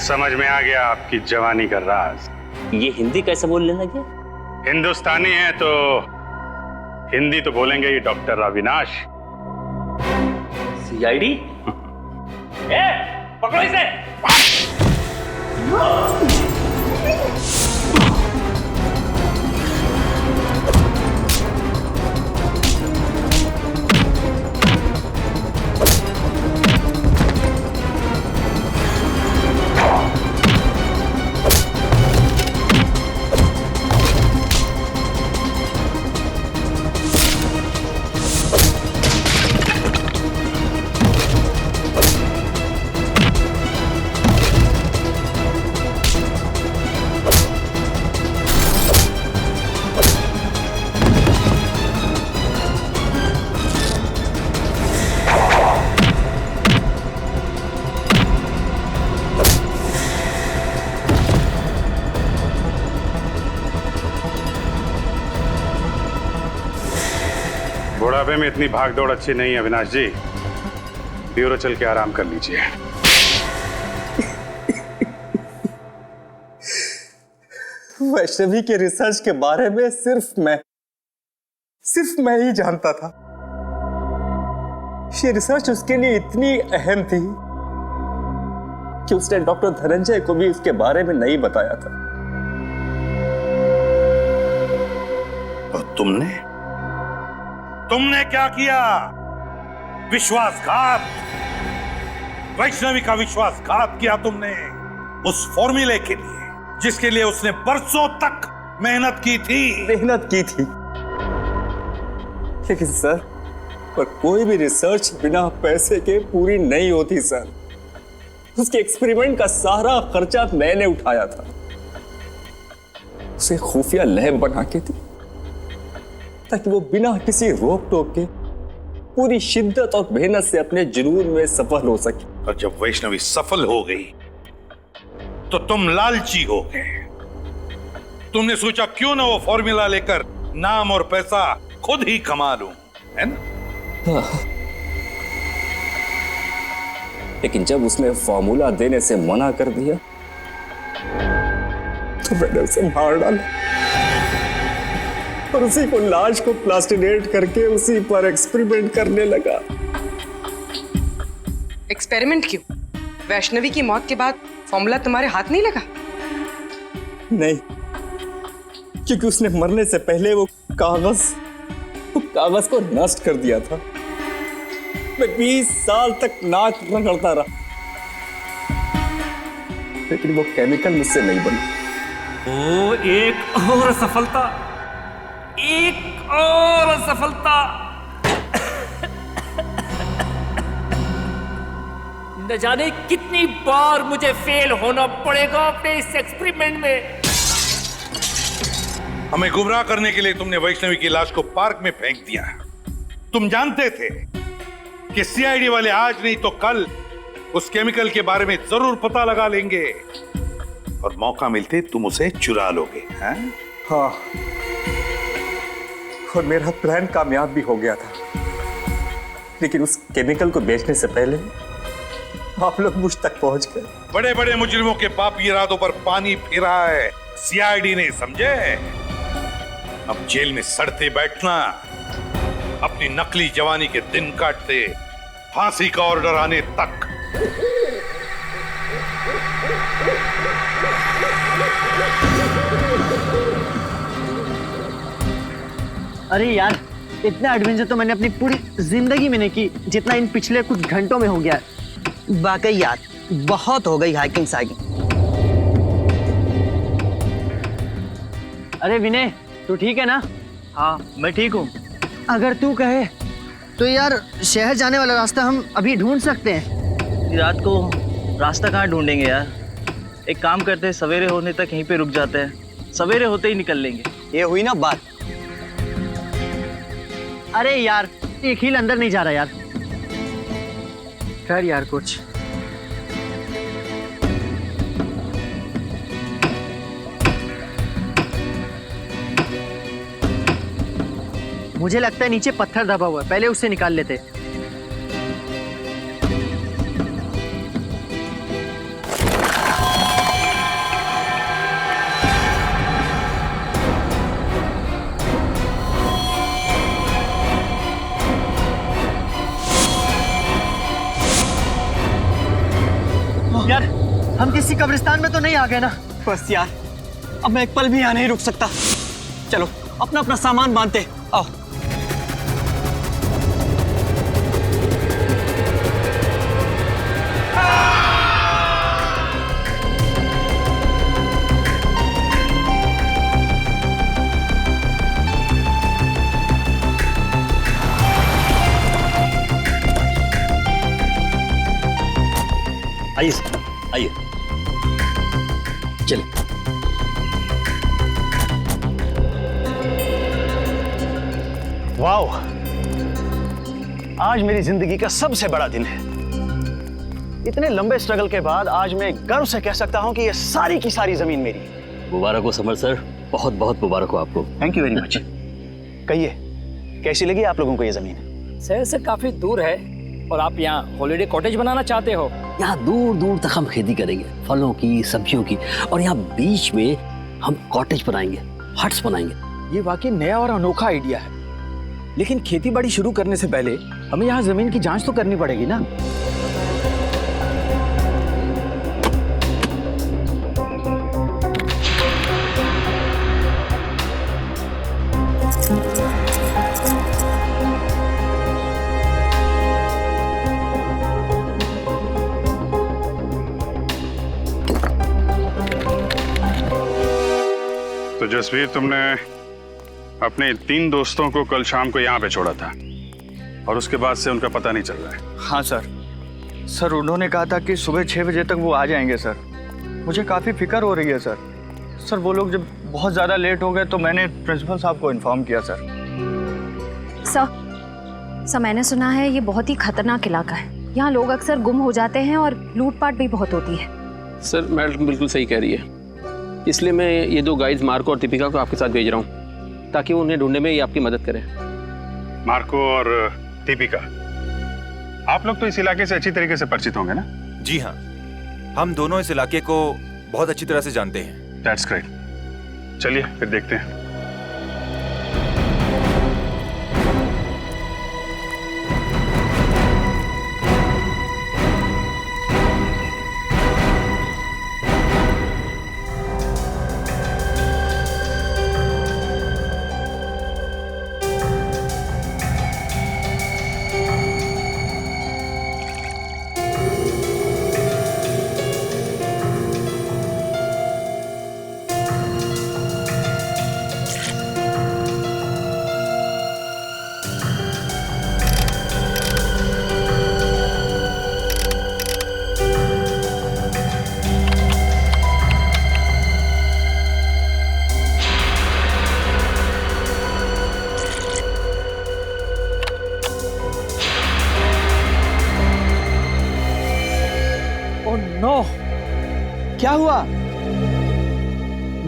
समझ में आ गया आपकी जवानी का राज। ये हिंदी कैसे बोलने लगे? हिंदुस्तानी है तो हिंदी तो बोलेंगे ही डॉक्टर अविनाश। सीआईडी? पकड़ो इसे। बुढ़ापे में इतनी भागदौड़ अच्छी नहीं है अविनाश जी, ब्यूरो चल के आराम कर लीजिए। वैष्णवी के रिसर्च के बारे में सिर्फ मैं ही जानता था। ये रिसर्च उसके लिए इतनी अहम थी कि उसने डॉक्टर धनंजय को भी इसके बारे में नहीं बताया था। और तुमने क्या किया? विश्वासघात, वैष्णवी का विश्वासघात किया तुमने उस फॉर्मूले के लिए जिसके लिए उसने बरसों तक मेहनत की थी। लेकिन सर, पर कोई भी रिसर्च बिना पैसे के पूरी नहीं होती सर। उसके एक्सपेरिमेंट का सारा खर्चा मैंने उठाया था। उसे खुफिया लैब बना के दी ताकि वो बिना किसी रोक टोक के पूरी शिद्दत और मेहनत से अपने जुनून में सफल हो सके। और जब वैष्णवी सफल हो गई तो तुम लालची हो गए। तुमने सोचा क्यों ना वो फॉर्मूला लेकर नाम और पैसा खुद ही कमा लूं, है ना? लेकिन जब उसने फॉर्मूला देने से मना कर दिया तो मैंने उसे मार डाला और उसी को लाश को प्लास्टिनेट करके उसी पर एक्सपेरिमेंट करने लगा। एक्सपेरिमेंट क्यों? वैष्णवी की मौत के बाद फॉर्मूला तुम्हारे हाथ नहीं लगा? नहीं, क्योंकि उसने मरने से पहले वो कागज को नष्ट कर दिया था। मैं 20 साल तक नाक रगड़ता रहा, लेकिन वो केमिकल मुझसे नहीं बना। ओ, एक और सफलता, एक और सफलता। न जाने कितनी बार मुझे फेल होना पड़ेगा अपने इस एक्सपेरिमेंट में। हमें गुमराह करने के लिए तुमने वैष्णवी की लाश को पार्क में फेंक दिया। तुम जानते थे कि सीआईडी वाले आज नहीं तो कल उस केमिकल के बारे में जरूर पता लगा लेंगे और मौका मिलते तुम उसे चुरा लोगे। हैं? हाँ, और मेरा प्लान कामयाब भी हो गया था, लेकिन उस केमिकल को बेचने से पहले आप लोग मुझ तक पहुंच गए। बड़े बड़े मुजरिमों के पापी इरादों पर पानी फिरा है सीआईडी ने, समझे? अब जेल में सड़ते बैठना, अपनी नकली जवानी के दिन काटते फांसी का ऑर्डर आने तक। अरे यार, इतना एडवेंचर तो मैंने अपनी पूरी जिंदगी में नहीं की जितना इन पिछले कुछ घंटों में हो गया। वाकई यार, बहुत हो गई हाइकिंग साइकिंग। अरे विनय, तू ठीक है ना? हाँ, मैं ठीक हूँ। अगर तू कहे तो यार शहर जाने वाला रास्ता हम अभी ढूंढ सकते हैं। रात को रास्ता कहाँ ढूंढेंगे यार? एक काम करते हैं, सवेरे होने तक यहीं पे रुक जाते हैं, सवेरे होते ही निकल लेंगे। ये हुई ना बात। अरे यार, एक हील अंदर नहीं जा रहा यार। खैर यार, कुछ मुझे लगता है नीचे पत्थर दबा हुआ है, पहले उससे निकाल लेते। यार, हम किसी कब्रिस्तान में तो नहीं आ गए ना? बस यार, अब मैं एक पल भी यहाँ नहीं रुक सकता। चलो अपना अपना सामान बांधते, आओ। आइए आइए, चलिए। वाओ, आज मेरी जिंदगी का सबसे बड़ा दिन है। इतने लंबे स्ट्रगल के बाद आज मैं गर्व से कह सकता हूं कि ये सारी की सारी जमीन मेरी है। मुबारक हो समर सर, बहुत बहुत मुबारक हो आपको। Thank you very much. कहिए, कैसी लगी आप लोगों को ये जमीन? शहर से काफी दूर है और आप यहाँ हॉलिडे कॉटेज बनाना चाहते हो? यहाँ दूर दूर तक हम खेती करेंगे, फलों की, सब्जियों की, और यहाँ बीच में हम कॉटेज बनाएंगे, हट्स बनाएंगे। ये वाकई नया और अनोखा आइडिया है, लेकिन खेती बाड़ी शुरू करने से पहले हमें यहाँ जमीन की जांच तो करनी पड़ेगी ना। तो जसवीर, तुमने अपने 3 दोस्तों को कल शाम को यहाँ पे छोड़ा था और उसके बाद से उनका पता नहीं चल रहा है। हाँ सर, उन्होंने कहा था कि सुबह 6 बजे तक वो आ जाएंगे सर। मुझे काफ़ी फिक्र हो रही है सर। वो लोग जब बहुत ज़्यादा लेट हो गए तो मैंने प्रिंसिपल साहब को इन्फॉर्म किया सर। सर, मैंने सुना है ये बहुत ही खतरनाक इलाका है। यहाँ लोग अक्सर गुम हो जाते हैं और लूटपाट भी बहुत होती है। सर, मैडम बिल्कुल सही कह रही है, इसलिए मैं ये 2 गाइड्स मार्को और दीपिका को आपके साथ भेज रहा हूँ ताकि वो उन्हें ढूंढने में ये आपकी मदद करें। मार्को और दीपिका, आप लोग तो इस इलाके से अच्छी तरीके से परिचित होंगे ना? जी हाँ, हम दोनों इस इलाके को बहुत अच्छी तरह से जानते हैं। That's great. चलिए फिर देखते हैं। नो, क्या हुआ?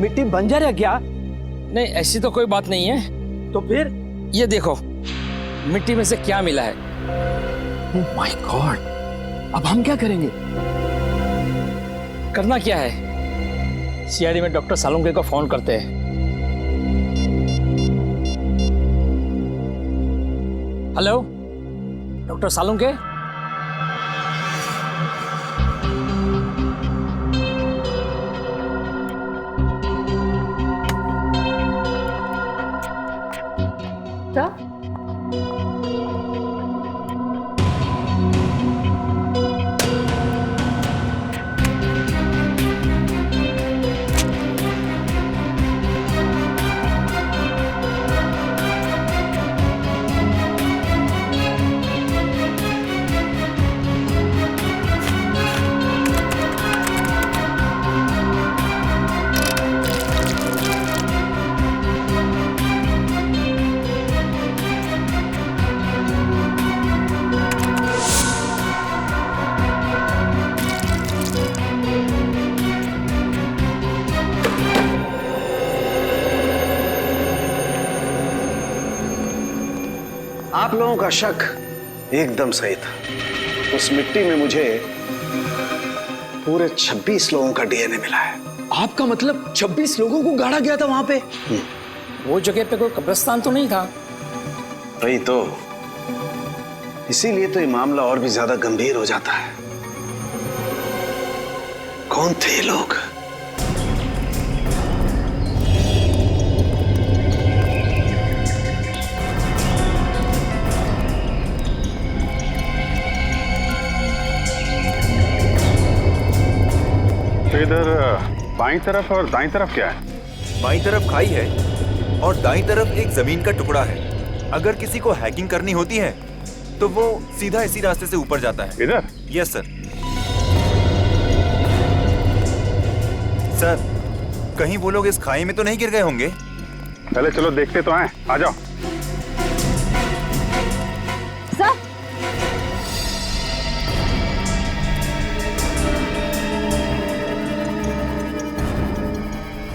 मिट्टी बंजर है क्या? नहीं, ऐसी तो कोई बात नहीं है। तो फिर? ये देखो, मिट्टी में से क्या मिला है। ओह माय गॉड, अब हम क्या करेंगे? करना क्या है, सीआईडी में डॉक्टर सालुंके को फोन करते हैं। Hello, doctor Salunke? आप लोगों का शक एकदम सही था। उस मिट्टी में मुझे पूरे 26 लोगों का डीएनए मिला है। आपका मतलब 26 लोगों को गाड़ा गया था वहां पे? वो जगह पे कोई कब्रिस्तान तो नहीं था? वही तो, इसीलिए तो ये मामला और भी ज्यादा गंभीर हो जाता है। कौन थे ये लोग? इधर बाईं तरफ और दाईं तरफ क्या है? बाईं तरफ खाई है और दाईं तरफ एक जमीन का टुकड़ा है। अगर किसी को हैकिंग करनी होती है तो वो सीधा इसी रास्ते से ऊपर जाता है। इधर? Yes sir. सर, कहीं वो लोग इस खाई में तो नहीं गिर गए होंगे? पहले चलो देखते तो हैं, आ जाओ।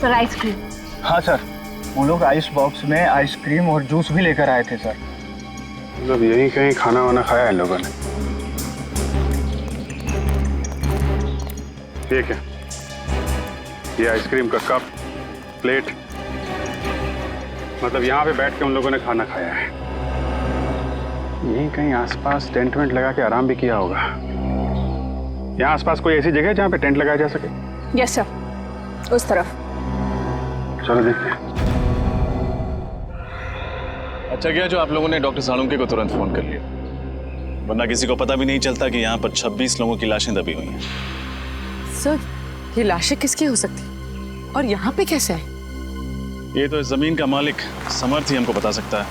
Sir ice cream. हाँ सर, वो लोग आइस बॉक्स में आइसक्रीम और जूस भी लेकर आए थे सर। मतलब यही कहीं खाना वाना खाया इन लोगों ने। ठीक है, ये आइसक्रीम का कप, प्लेट, मतलब यहाँ पे बैठ के उन लोगों ने खाना खाया है। यही कहीं आसपास टेंट वेंट लगा के आराम भी किया होगा। यहाँ आसपास कोई ऐसी जगह है जहाँ पे टेंट लगाया जा सके? यस सर, उस तरफ। चलो देखते हैं। अच्छा किया जो आप लोगों ने डॉक्टर सालुंके को तुरंत फोन कर लिया, वरना किसी को पता भी नहीं चलता कि यहाँ पर 26 लोगों की लाशें दबी हुई हैं। सर, ये लाशें किसकी हो सकती और यहाँ पे कैसे है? ये तो इस जमीन का मालिक समर्थ ही हमको बता सकता है।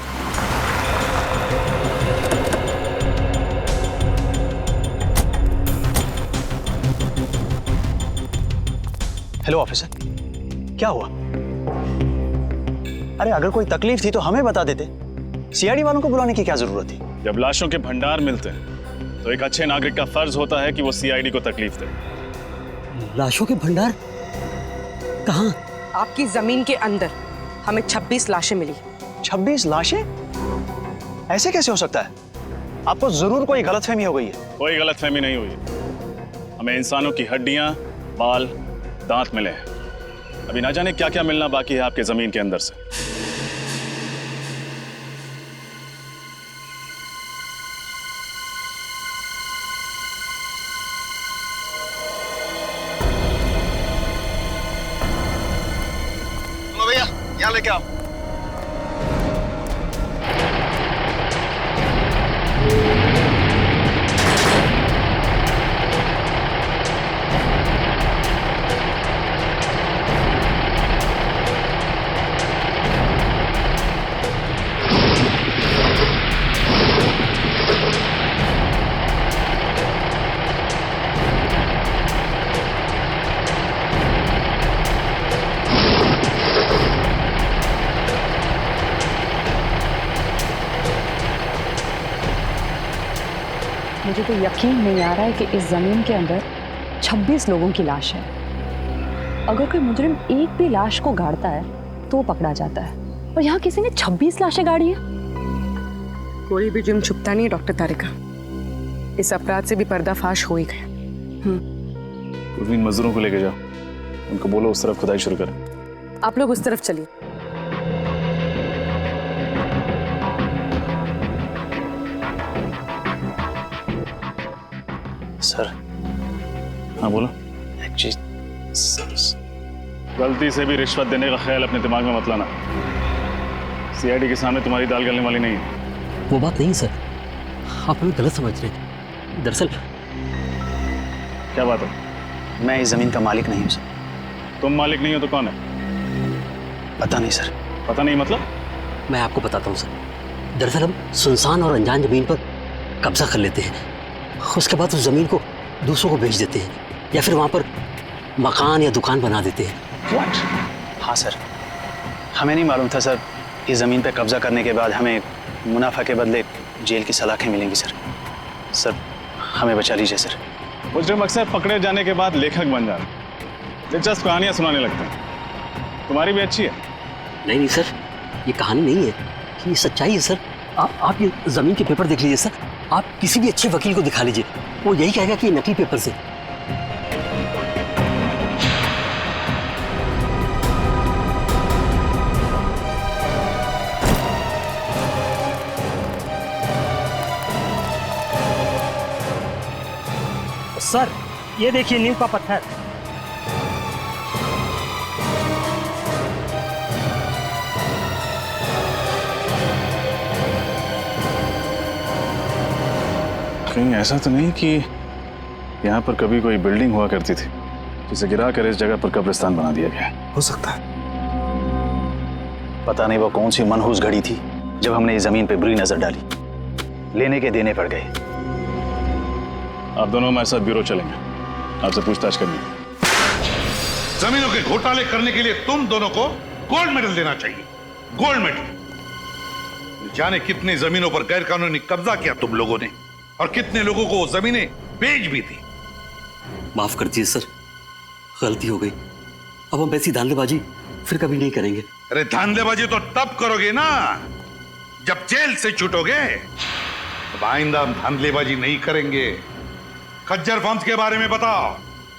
हेलो ऑफिसर, क्या हुआ? अरे अगर कोई तकलीफ थी तो हमें बता देते, सीआईडी वालों को बुलाने की क्या जरूरत थी? जब लाशों के भंडार मिलते हैं तो एक अच्छे नागरिक का फर्ज होता है कि वो सीआईडी को तकलीफ दे। लाशों के भंडार कहाँ? आपकी जमीन के अंदर हमें 26 लाशें मिली। 26 लाशें? ऐसे कैसे हो सकता है? आपको जरूर कोई गलतफहमी हो गई है। कोई गलतफहमी नहीं हुई है। हमें इंसानों की हड्डियां, बाल, दांत मिले हैं। अभी ना जाने क्या क्या मिलना बाकी है आपके जमीन के अंदर से। भैया यहाँ लेके आओ। मुझे तो यकीन नहीं आ रहा है कि इस जमीन के अंदर 26 लोगों की लाश है। अगर कोई मुजरिम एक भी लाश को गाड़ता है तो वो पकड़ा जाता है, और यहाँ किसी ने 26 लाशें गाड़ी है। कोई भी जुर्म छुपता नहीं है डॉक्टर तारिका। इस अपराध से भी पर्दाफाश हो ही गया। परवीन, मजदूरों को लेके जाओ, उनको बोलो उस तरफ खुदाई शुरू करें। आप लोग उस तरफ चलिए। सर। हाँ बोलो। गलती से भी रिश्वत देने का ख्याल अपने दिमाग में मत लाना। सीआईडी के सामने तुम्हारी दाल गलने वाली नहीं है। वो बात नहीं सर, आप हमें गलत समझ रहे हैं। दरअसल क्या बात है? मैं इस जमीन का मालिक नहीं हूँ सर। तुम मालिक नहीं हो तो कौन है? पता नहीं सर। पता नहीं मतलब? मैं आपको बताता हूँ सर। दरअसल हम सुनसान और अनजान जमीन पर कब्जा कर लेते हैं, उसके बाद उस जमीन को दूसरों को बेच देते हैं, या फिर वहाँ पर मकान या दुकान बना देते हैं। What? हाँ सर, हमें नहीं मालूम था सर इस ज़मीन पे कब्जा करने के बाद हमें मुनाफा के बदले जेल की सलाखें मिलेंगी। सर हमें बचा लीजिए सर। मुजरिम अक्सर पकड़े जाने के बाद लेखक बन जाते हैं, दिलचस्प कहानियाँ सुनाने लगते हैं। तुम्हारी भी अच्छी है। नहीं सर, ये कहानी नहीं है, ये सच्चाई है सर। आप ये ज़मीन के पेपर देख लीजिए सर। आप किसी भी अच्छे वकील को दिखा लीजिए, वो यही कहेगा कि ये नकली पेपर से। सर ये देखिए नीम का पत्थर। कहीं ऐसा तो नहीं कि यहाँ पर कभी कोई बिल्डिंग हुआ करती थी जिसे गिरा कर इस जगह पर कब्रिस्तान बना दिया गया? हो सकता है। पता नहीं वो कौन सी मनहूस घड़ी थी जब हमने इस जमीन पे बुरी नजर डाली, लेने के देने पड़ गए। आप दोनों हमारे साथ ब्यूरो चलेंगे, आपसे पूछताछ करनी है। जमीनों के घोटाले करने के लिए तुम दोनों को गोल्ड मेडल देना चाहिए। Gold medal. जाने कितनी जमीनों पर गैर कानूनी कब्जा किया तुम लोगों ने, और कितने लोगों को जमीनें बेच भी दी। माफ कर दीजिए सर, गलती हो गई। अब हम ऐसी धांधलेबाजी फिर कभी नहीं करेंगे। अरे धांधलेबाजी तो तब करोगे ना जब जेल से छूटोगे। अब आइंदा हम धांधलेबाजी नहीं करेंगे। खज्जर फार्म्स के बारे में बताओ,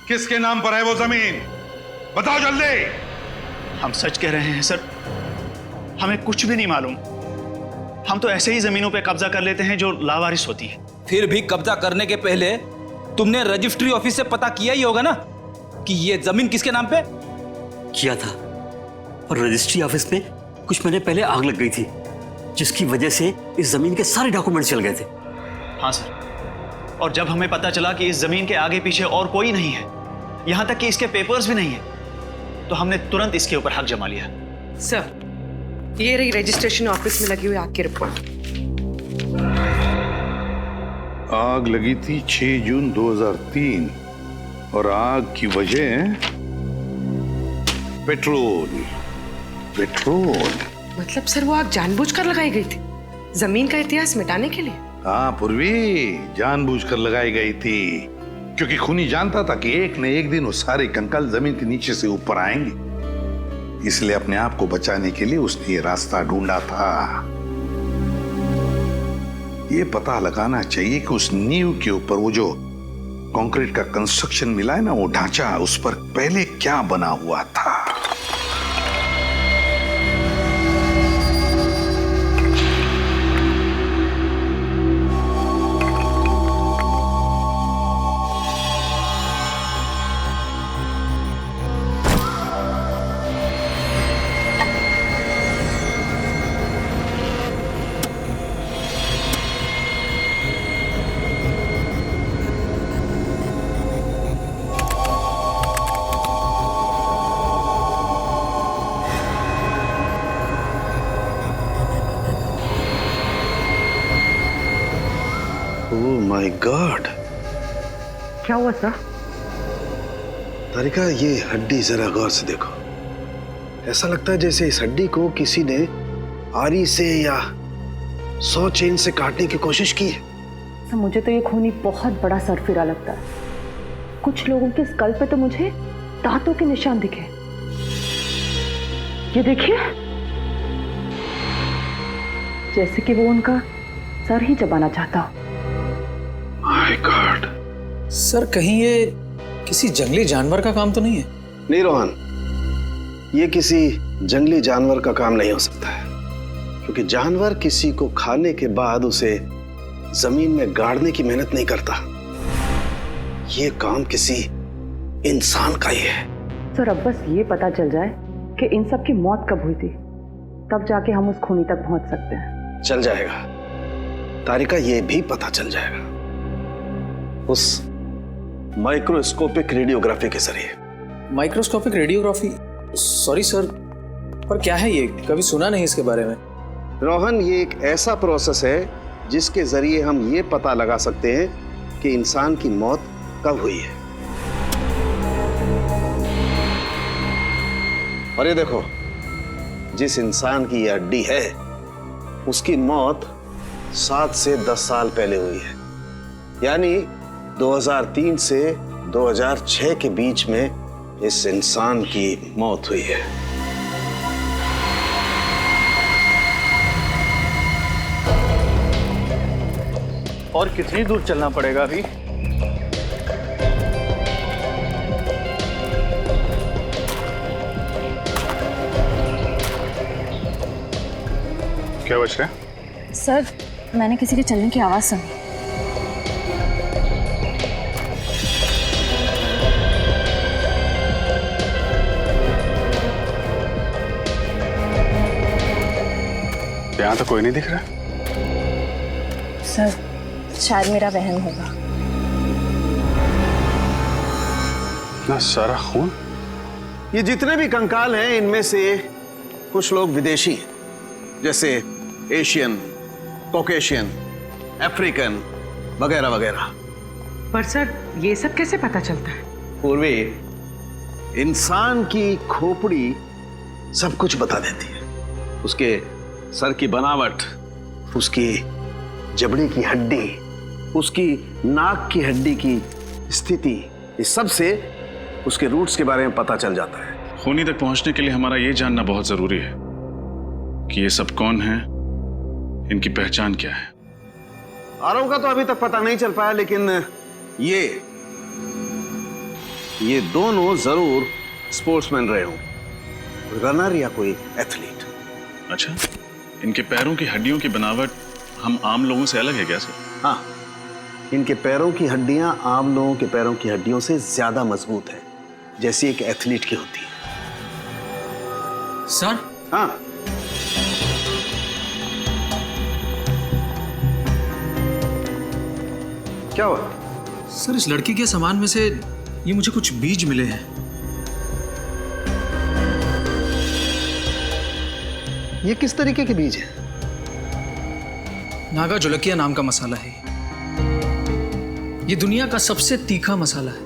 किसके नाम पर है वो जमीन? बताओ जल्दी। हम सच कह रहे हैं सर, हमें कुछ भी नहीं मालूम। हम तो ऐसे ही जमीनों पे कब्जा कर लेते हैं जो लावारिस होती है। फिर भी कब्जा करने के पहले तुमने रजिस्ट्री ऑफिस से पता किया ही होगा ना कि ये जमीन किसके नाम पे? किया था, और रजिस्ट्री ऑफिस में कुछ महीने पहले आग लग गई थी, जिसकी वजह से इस जमीन के सारे डॉक्यूमेंट चल गए थे। हाँ सर, और जब हमें पता चला कि इस जमीन के आगे पीछे और कोई नहीं है, यहां तक कि इसके पेपर्स भी नहीं है, तो हमने तुरंत इसके ऊपर हक जमा लिया। सर, ये रही रजिस्ट्रेशन ऑफिस में लगी हुई आग की रिपोर्ट। आग लगी थी 6 जून 2003, और आग की वजह पेट्रोल। पेट्रोल मतलब सर वो आग जानबूझकर लगाई गई थी, जमीन का इतिहास मिटाने के लिए? हाँ पूर्वी, जानबूझकर लगाई गई थी, क्योंकि खूनी जानता था कि एक न एक दिन वो सारे कंकाल जमीन के नीचे से ऊपर आएंगे। इसलिए अपने आप को बचाने के लिए उसने ये रास्ता ढूंढा था। ये पता लगाना चाहिए कि उस नींव के ऊपर वो जो कंक्रीट का कंस्ट्रक्शन मिला है ना, वो ढांचा, उस पर पहले क्या बना हुआ था। ओह माय गॉड, क्या हुआ सर? तारिका, ये हड्डी जरा गौर से देखो। ऐसा लगता है जैसे इस हड्डी को किसी ने आरी से या 100 चेन से काटने की कोशिश की है। सर मुझे तो ये खूनी बहुत बड़ा सरफिरा लगता है। कुछ लोगों के स्कल पे तो मुझे दांतों के निशान दिखे। ये देखिए, जैसे कि वो उनका सर ही चबाना चाहता हो। My God. सर कहीं ये किसी जंगली जानवर का काम तो नहीं है? नहीं रोहन, ये किसी जंगली जानवर का काम नहीं हो सकता है, क्योंकि जानवर किसी को खाने के बाद उसे जमीन में गाड़ने की मेहनत नहीं करता। ये काम किसी इंसान का ही है। सर अब बस ये पता चल जाए कि इन सब की मौत कब हुई थी, तब जाके हम उस खूनी तक पहुंच सकते हैं। चल जाएगा तारिका, ये भी पता चल जाएगा उस माइक्रोस्कोपिक रेडियोग्राफी के जरिए। Microscopic radiography? सॉरी सर, पर क्या है ये? कभी सुना नहीं इसके बारे में। रोहन, ये एक ऐसा प्रोसेस है जिसके जरिए हम ये पता लगा सकते हैं कि इंसान की मौत कब हुई है। और ये देखो, जिस इंसान की ये हड्डी है उसकी मौत 7 से 10 साल पहले हुई है, यानी 2003 से 2006 के बीच में इस इंसान की मौत हुई है। और कितनी दूर चलना पड़ेगा अभी? क्या बच रहा है? सर, मैंने किसी के चलने की आवाज सुनी। यहाँ तो कोई नहीं दिख रहा। सर, शायद मेरा वहम होगा। इतना सारा खून। ये जितने भी कंकाल हैं, इनमें से कुछ लोग विदेशी हैं, जैसे एशियन, कॉकेशियन, अफ्रीकन वगैरह वगैरह। पर सर, ये सब कैसे पता चलता है? पूर्वी, इंसान की खोपड़ी सब कुछ बता देती है। उसके सर की बनावट, उसकी जबड़े की हड्डी, उसकी नाक की हड्डी की स्थिति, इस सब से उसके रूट्स के बारे में पता चल जाता है। खूनी तक पहुंचने के लिए हमारा ये जानना बहुत जरूरी है कि ये सब कौन है, इनकी पहचान क्या है। आरव का तो अभी तक पता नहीं चल पाया, लेकिन ये दोनों जरूर स्पोर्ट्समैन रहे हों, रनर या कोई एथलीट। अच्छा, इनके पैरों की हड्डियों की बनावट हम आम लोगों से अलग है क्या सर? हाँ, इनके पैरों की हड्डियां आम लोगों के पैरों की हड्डियों से ज्यादा मजबूत है, जैसी एक एथलीट की होती है। सर? हाँ। क्या हुआ? सर, इस लड़की के सामान में से ये मुझे कुछ बीज मिले हैं। ये किस तरीके के बीज हैं? नागा जोलकिया नाम का मसाला है। ये दुनिया का सबसे तीखा मसाला है,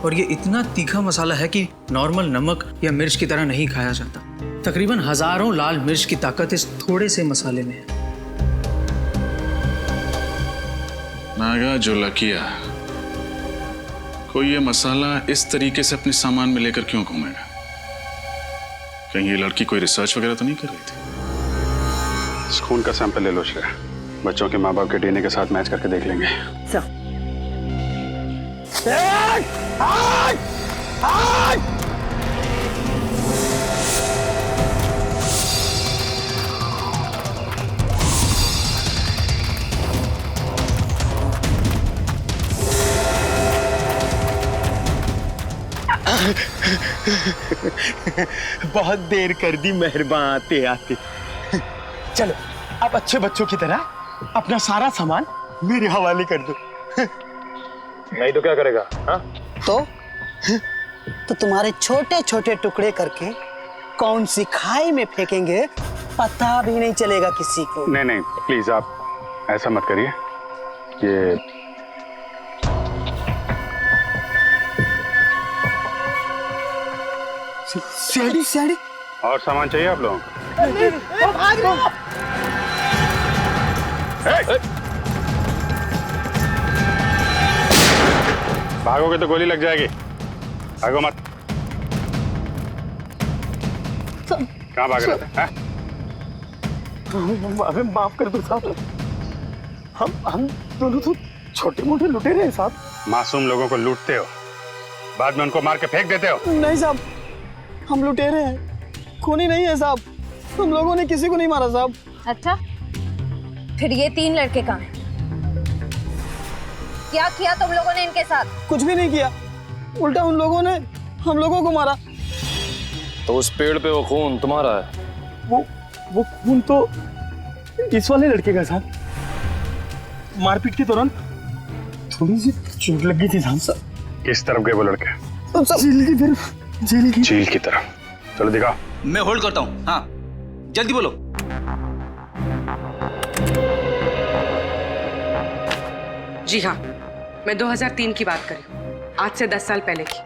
और ये इतना तीखा मसाला है कि नॉर्मल नमक या मिर्च की तरह नहीं खाया जाता। तकरीबन हजारों लाल मिर्च की ताकत इस थोड़े से मसाले में है। नागा जोलकिया, कोई ये मसाला इस तरीके से अपने सामान में लेकर क्यों घूमेगा? कहीं ये लड़की कोई रिसर्च वगैरह तो नहीं कर रही थी? इस खून का सैंपल ले लो श्रेया। बच्चों के माँ बाप के डीएनए के साथ मैच करके देख लेंगे। बहुत देर कर दी मेहरबान आते आते। चलो अब अच्छे बच्चों की तरह अपना सारा सामान मेरे हवाले कर दो। नहीं तो क्या करेगा? हाँ? तो तुम्हारे छोटे छोटे टुकड़े करके कौन सी खाई में फेंकेंगे पता भी नहीं चलेगा किसी को। नहीं नहीं प्लीज आप ऐसा मत करिए। ये सीढ़ी सीढ़ी और सामान चाहिए आप लोगों को? भाग रहे हो। भागोगे तो गोली लग जाएगी। भागो मत। कहाँ भाग रहे थे? हमें माफ कर दो साहब। हम दोनों तो छोटे मोटे लुटेरे हैं साहब। मासूम लोगों को लूटते हो, बाद में उनको मार के फेंक देते हो। नहीं साहब, हम लुटेरे हैं, खूनी नहीं है साहब। हम लोगों ने किसी को नहीं मारा साहब। अच्छा, फिर ये 3 लड़के कहाँ हैं? क्या किया तुम लोगों ने इनके साथ? कुछ भी नहीं किया, उल्टा उन लोगों ने हम लोगों को मारा। तो उस पेड़ पे वो खून तुम्हारा है? वो खून तो इस वाले लड़के का साहब। मारपीट के दौरान थोड़ी सी चोट लगी थी साहब। किस तरफ गए वो लड़के? जेल की तरफ। झील की तरफ। चलो दिखाओ। मैं होल्ड करता हूँ। हाँ जल्दी बोलो। जी हाँ, मैं 2003 की बात कर रही हूँ, आज से 10 साल पहले की।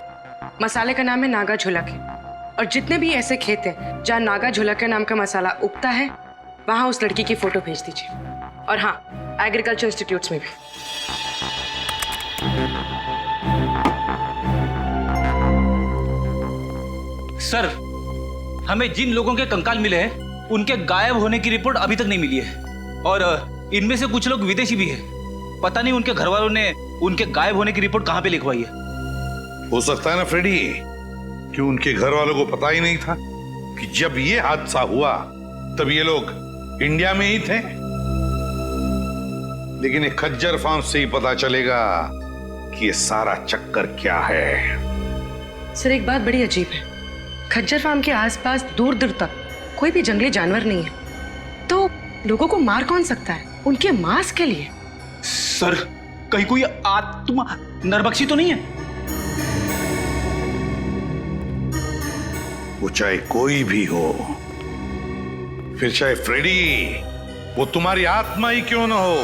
मसाले का नाम है नागा झुलक है, और जितने भी ऐसे खेत हैं जहाँ नागा झुलक के नाम का मसाला उगता है, वहाँ उस लड़की की फोटो भेज दीजिए। और हाँ, एग्रीकल्चर इंस्टीट्यूट्स में भी। सर, हमें जिन लोगों के कंकाल मिले हैं उनके गायब होने की रिपोर्ट अभी तक नहीं मिली है, और इनमें से कुछ लोग विदेशी भी हैं। पता नहीं उनके घर वालों ने उनके गायब होने की रिपोर्ट कहां पे लिखवाई है। हो सकता है ना फ्रेडी कि उनके घर वालों को पता ही नहीं था कि जब ये हादसा हुआ तब ये लोग इंडिया में ही थे। लेकिन एक खज्जर फार्म से ही पता चलेगा कि ये सारा चक्कर क्या है। सर, एक बात बड़ी अजीब है, खज्जर फार्म के आसपास दूर दूर तक कोई भी जंगली जानवर नहीं है, तो लोगों को मार कौन सकता है उनके मांस के लिए? सर, कहीं कोई आत्मा नरबक्षी तो नहीं है? वो चाहे कोई भी हो, फिर चाहे फ्रेडी, वो तुम्हारी आत्मा ही क्यों ना हो,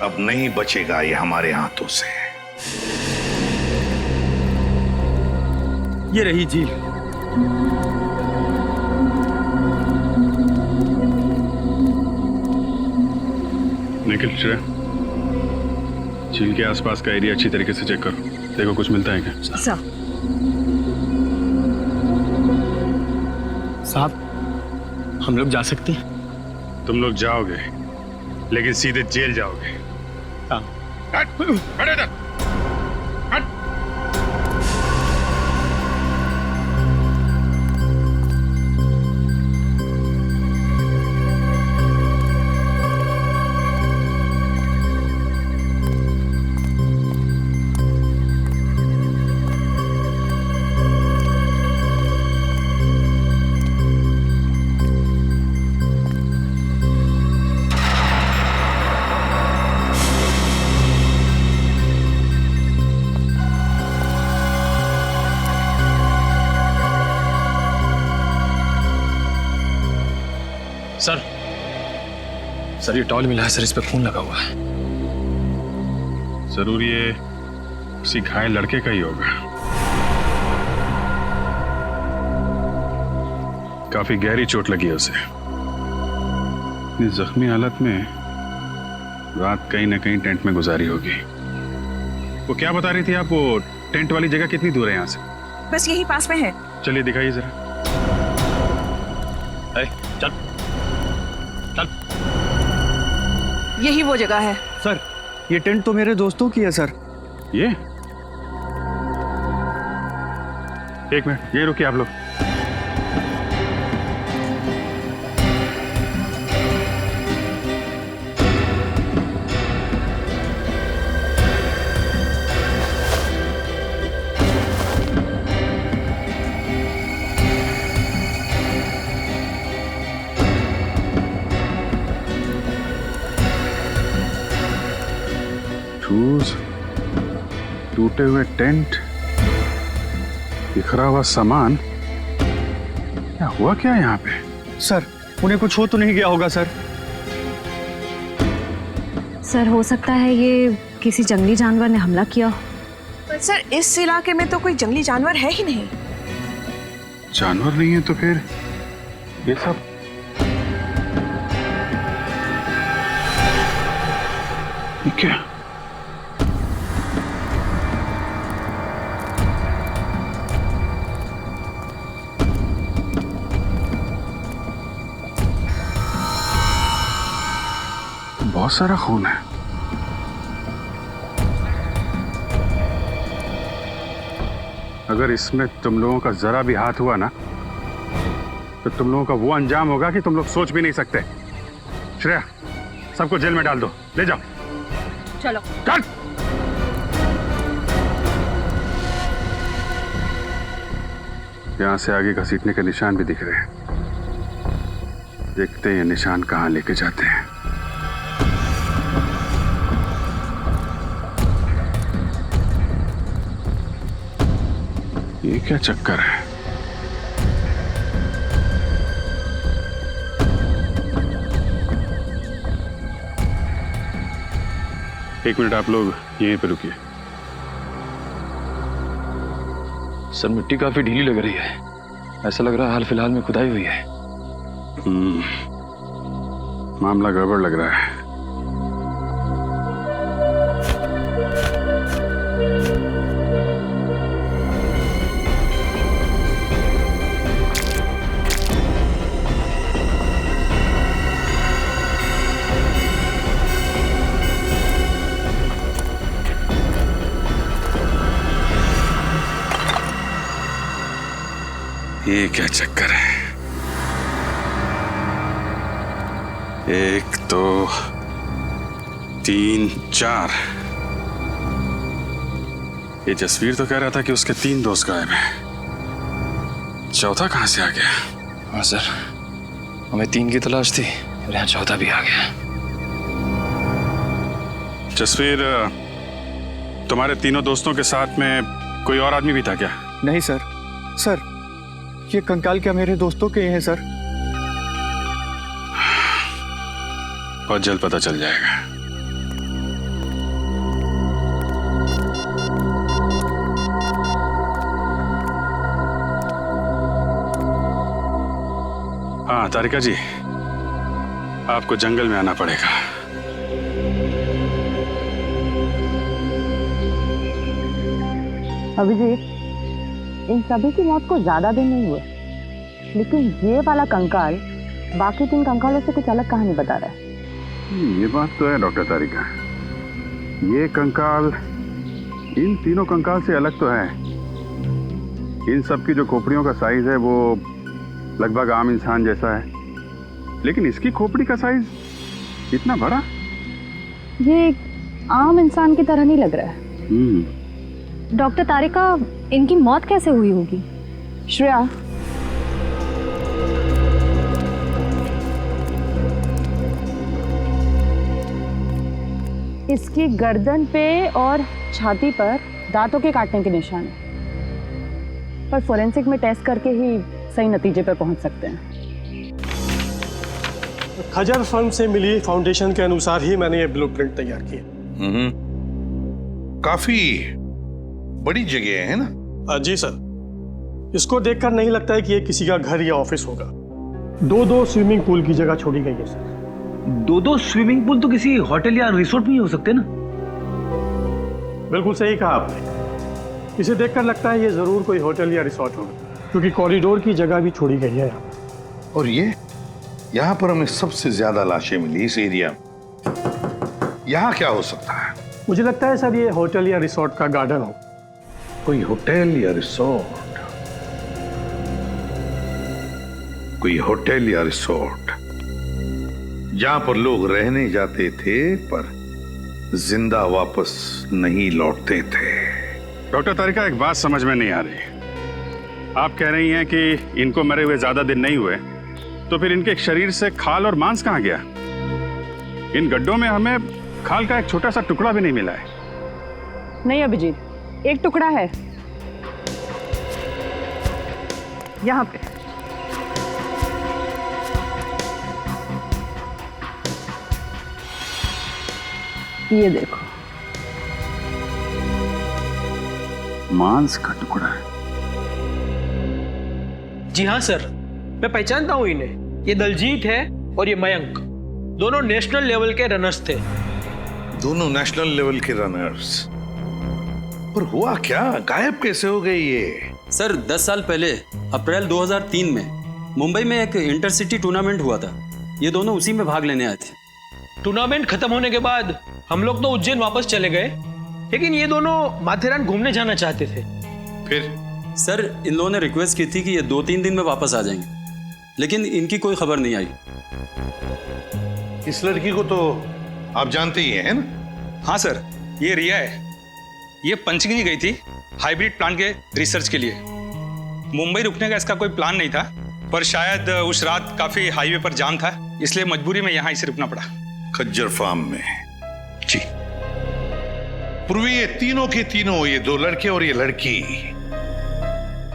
अब नहीं बचेगा ये हमारे हाथों से। ये रही झील। निखिल, श्रेया, झील के आसपास का एरिया अच्छी तरीके से चेक करो, देखो कुछ मिलता है क्या। साहब, हम लोग जा सकते हैं? तुम लोग जाओगे, लेकिन सीधे जेल जाओगे। हाँ। खड़े रह। सर ये टॉल मिला है सर, इस पे खून लगा हुआ है। जरूर ये किसी घायल लड़के का ही होगा। काफी गहरी चोट लगी है उसे। इतनी जख्मी हालत में रात कहीं ना कहीं टेंट में गुजारी होगी। वो क्या बता रही थी आप, वो टेंट वाली जगह कितनी दूर है यहाँ से? बस यही पास में है। चलिए दिखाइए जरा। चल चल। यही वो जगह है। सर ये टेंट तो मेरे दोस्तों की है सर। ये एक मिनट, ये रुकिए आप लोग। शूज, टूटे हुए टेंट, बिखरा हुआ सामान, क्या हुआ क्या यहाँ पे? सर उन्हें कुछ हो तो नहीं गया होगा सर? सर हो सकता है ये किसी जंगली जानवर ने हमला किया हो। पर सर इस इलाके में तो कोई जंगली जानवर है ही नहीं। जानवर नहीं है तो फिर ये सब? ये क्या? बहुत सारा खून है। अगर इसमें तुम लोगों का जरा भी हाथ हुआ ना तो तुम लोगों का वो अंजाम होगा कि तुम लोग सोच भी नहीं सकते। श्रेया, सबको जेल में डाल दो, ले जाओ। चलो चल। यहां से आगे घसीटने के निशान भी दिख रहे हैं। देखते हैं ये निशान कहां लेके जाते हैं। ये क्या चक्कर है? एक मिनट आप लोग यहीं पे रुकिए। सर मिट्टी काफी ढीली लग रही है, ऐसा लग रहा है हाल फिलहाल में खुदाई हुई है। मामला गड़बड़ लग रहा है। ये क्या चक्कर है? एक दो तीन चार। ये जसवीर तो कह रहा था कि उसके 3 दोस्त गायब हैं। चौथा कहां से आ गया? हाँ सर, हमें 3 की तलाश थी और यहाँ चौथा भी आ गया। जसवीर, तुम्हारे तीनों दोस्तों के साथ में कोई और आदमी भी था क्या? नहीं सर। सर ये कंकाल क्या मेरे दोस्तों के हैं सर? बहुत जल्द पता चल जाएगा। हाँ तारिका जी, आपको जंगल में आना पड़ेगा। अभिजीत, इन सभी की मौत को ज्यादा दिन नहीं हुए, लेकिन ये वाला कंकाल बाकी 3 कंकालों से कुछ अलग कहानी बता रहा है। ये बात तो है डॉक्टर तारिका, ये कंकाल इन तीनों कंकाल से अलग तो है। इन सब की जो खोपड़ियों का साइज है वो लगभग आम इंसान जैसा है, लेकिन इसकी खोपड़ी का साइज इतना बड़ा। ये आम इंसान की तरह नहीं लग रहा है। डॉक्टर तारिका, इनकी मौत कैसे हुई होगी? श्रेया, इसकी गर्दन पे और छाती पर दांतों के काटने के निशान है, पर फोरेंसिक में टेस्ट करके ही सही नतीजे पर पहुंच सकते हैं। खजर फर्म से मिली फाउंडेशन के अनुसार ही मैंने ये ब्लूप्रिंट तैयार किया। काफी बड़ी जगह है ना? जी सर, इसको देखकर नहीं लगता है कि ये किसी का घर या ऑफिस होगा। 2-2 स्विमिंग पूल की जगह छोड़ी गई है सर। 2-2 स्विमिंग पूल तो किसी होटल या रिसोर्ट में ही हो सकते ना? बिल्कुल सही कहा आपने। इसे देखकर लगता है ये जरूर कोई होटल या रिसोर्ट होगा, क्योंकि कॉरिडोर की जगह भी छोड़ी गई है यहाँ। और ये यहाँ पर हमें सबसे ज्यादा लाशें मिली इस एरिया में। यहाँ क्या हो सकता है? मुझे लगता है सर ये होटल या रिसोर्ट का गार्डन हो। कोई होटल या रिसोर्ट, कोई होटल या रिसोर्ट जहां पर लोग रहने जाते थे पर जिंदा वापस नहीं लौटते थे। डॉक्टर तारिका, एक बात समझ में नहीं आ रही। आप कह रही हैं कि इनको मरे हुए ज्यादा दिन नहीं हुए, तो फिर इनके शरीर से खाल और मांस कहाँ गया? इन गड्ढों में हमें खाल का एक छोटा सा टुकड़ा भी नहीं मिला है। नहीं अभिजीत, एक टुकड़ा है यहाँ पे। ये देखो, मांस का टुकड़ा है। जी हाँ सर, मैं पहचानता हूँ इन्हें। ये दलजीत है और ये मयंक, दोनों नेशनल लेवल के रनर्स थे। दोनों नेशनल लेवल के रनर्स? पर हुआ क्या, गायब कैसे हो गए ये? सर 10 साल पहले अप्रैल 2003 में मुंबई में एक इंटरसिटी टूर्नामेंट हुआ था। ये दोनों उसी में भाग लेने आए थे। टूर्नामेंट खत्म होने के बाद हम लोग तो उज्जैन वापस चले गए, लेकिन ये दोनों माथेरान घूमने जाना चाहते थे। फिर? सर इन लोगों ने रिक्वेस्ट की थी कि ये 2-3 दिन में वापस आ जाएंगे, लेकिन इनकी कोई खबर नहीं आई। इस लड़की को तो आप जानते ही हैं ना? हाँ सर, ये रिया है। ये पंचगनी गई थी हाइब्रिड प्लांट के रिसर्च के लिए। मुंबई रुकने का इसका कोई प्लान नहीं था, पर शायद उस रात काफी हाईवे पर जाम था, इसलिए मजबूरी में यहाँ इसे रुकना पड़ा। खज्जर फार्म में? जी। पूर्वी ये तीनों के तीनों, ये दो लड़के और ये लड़की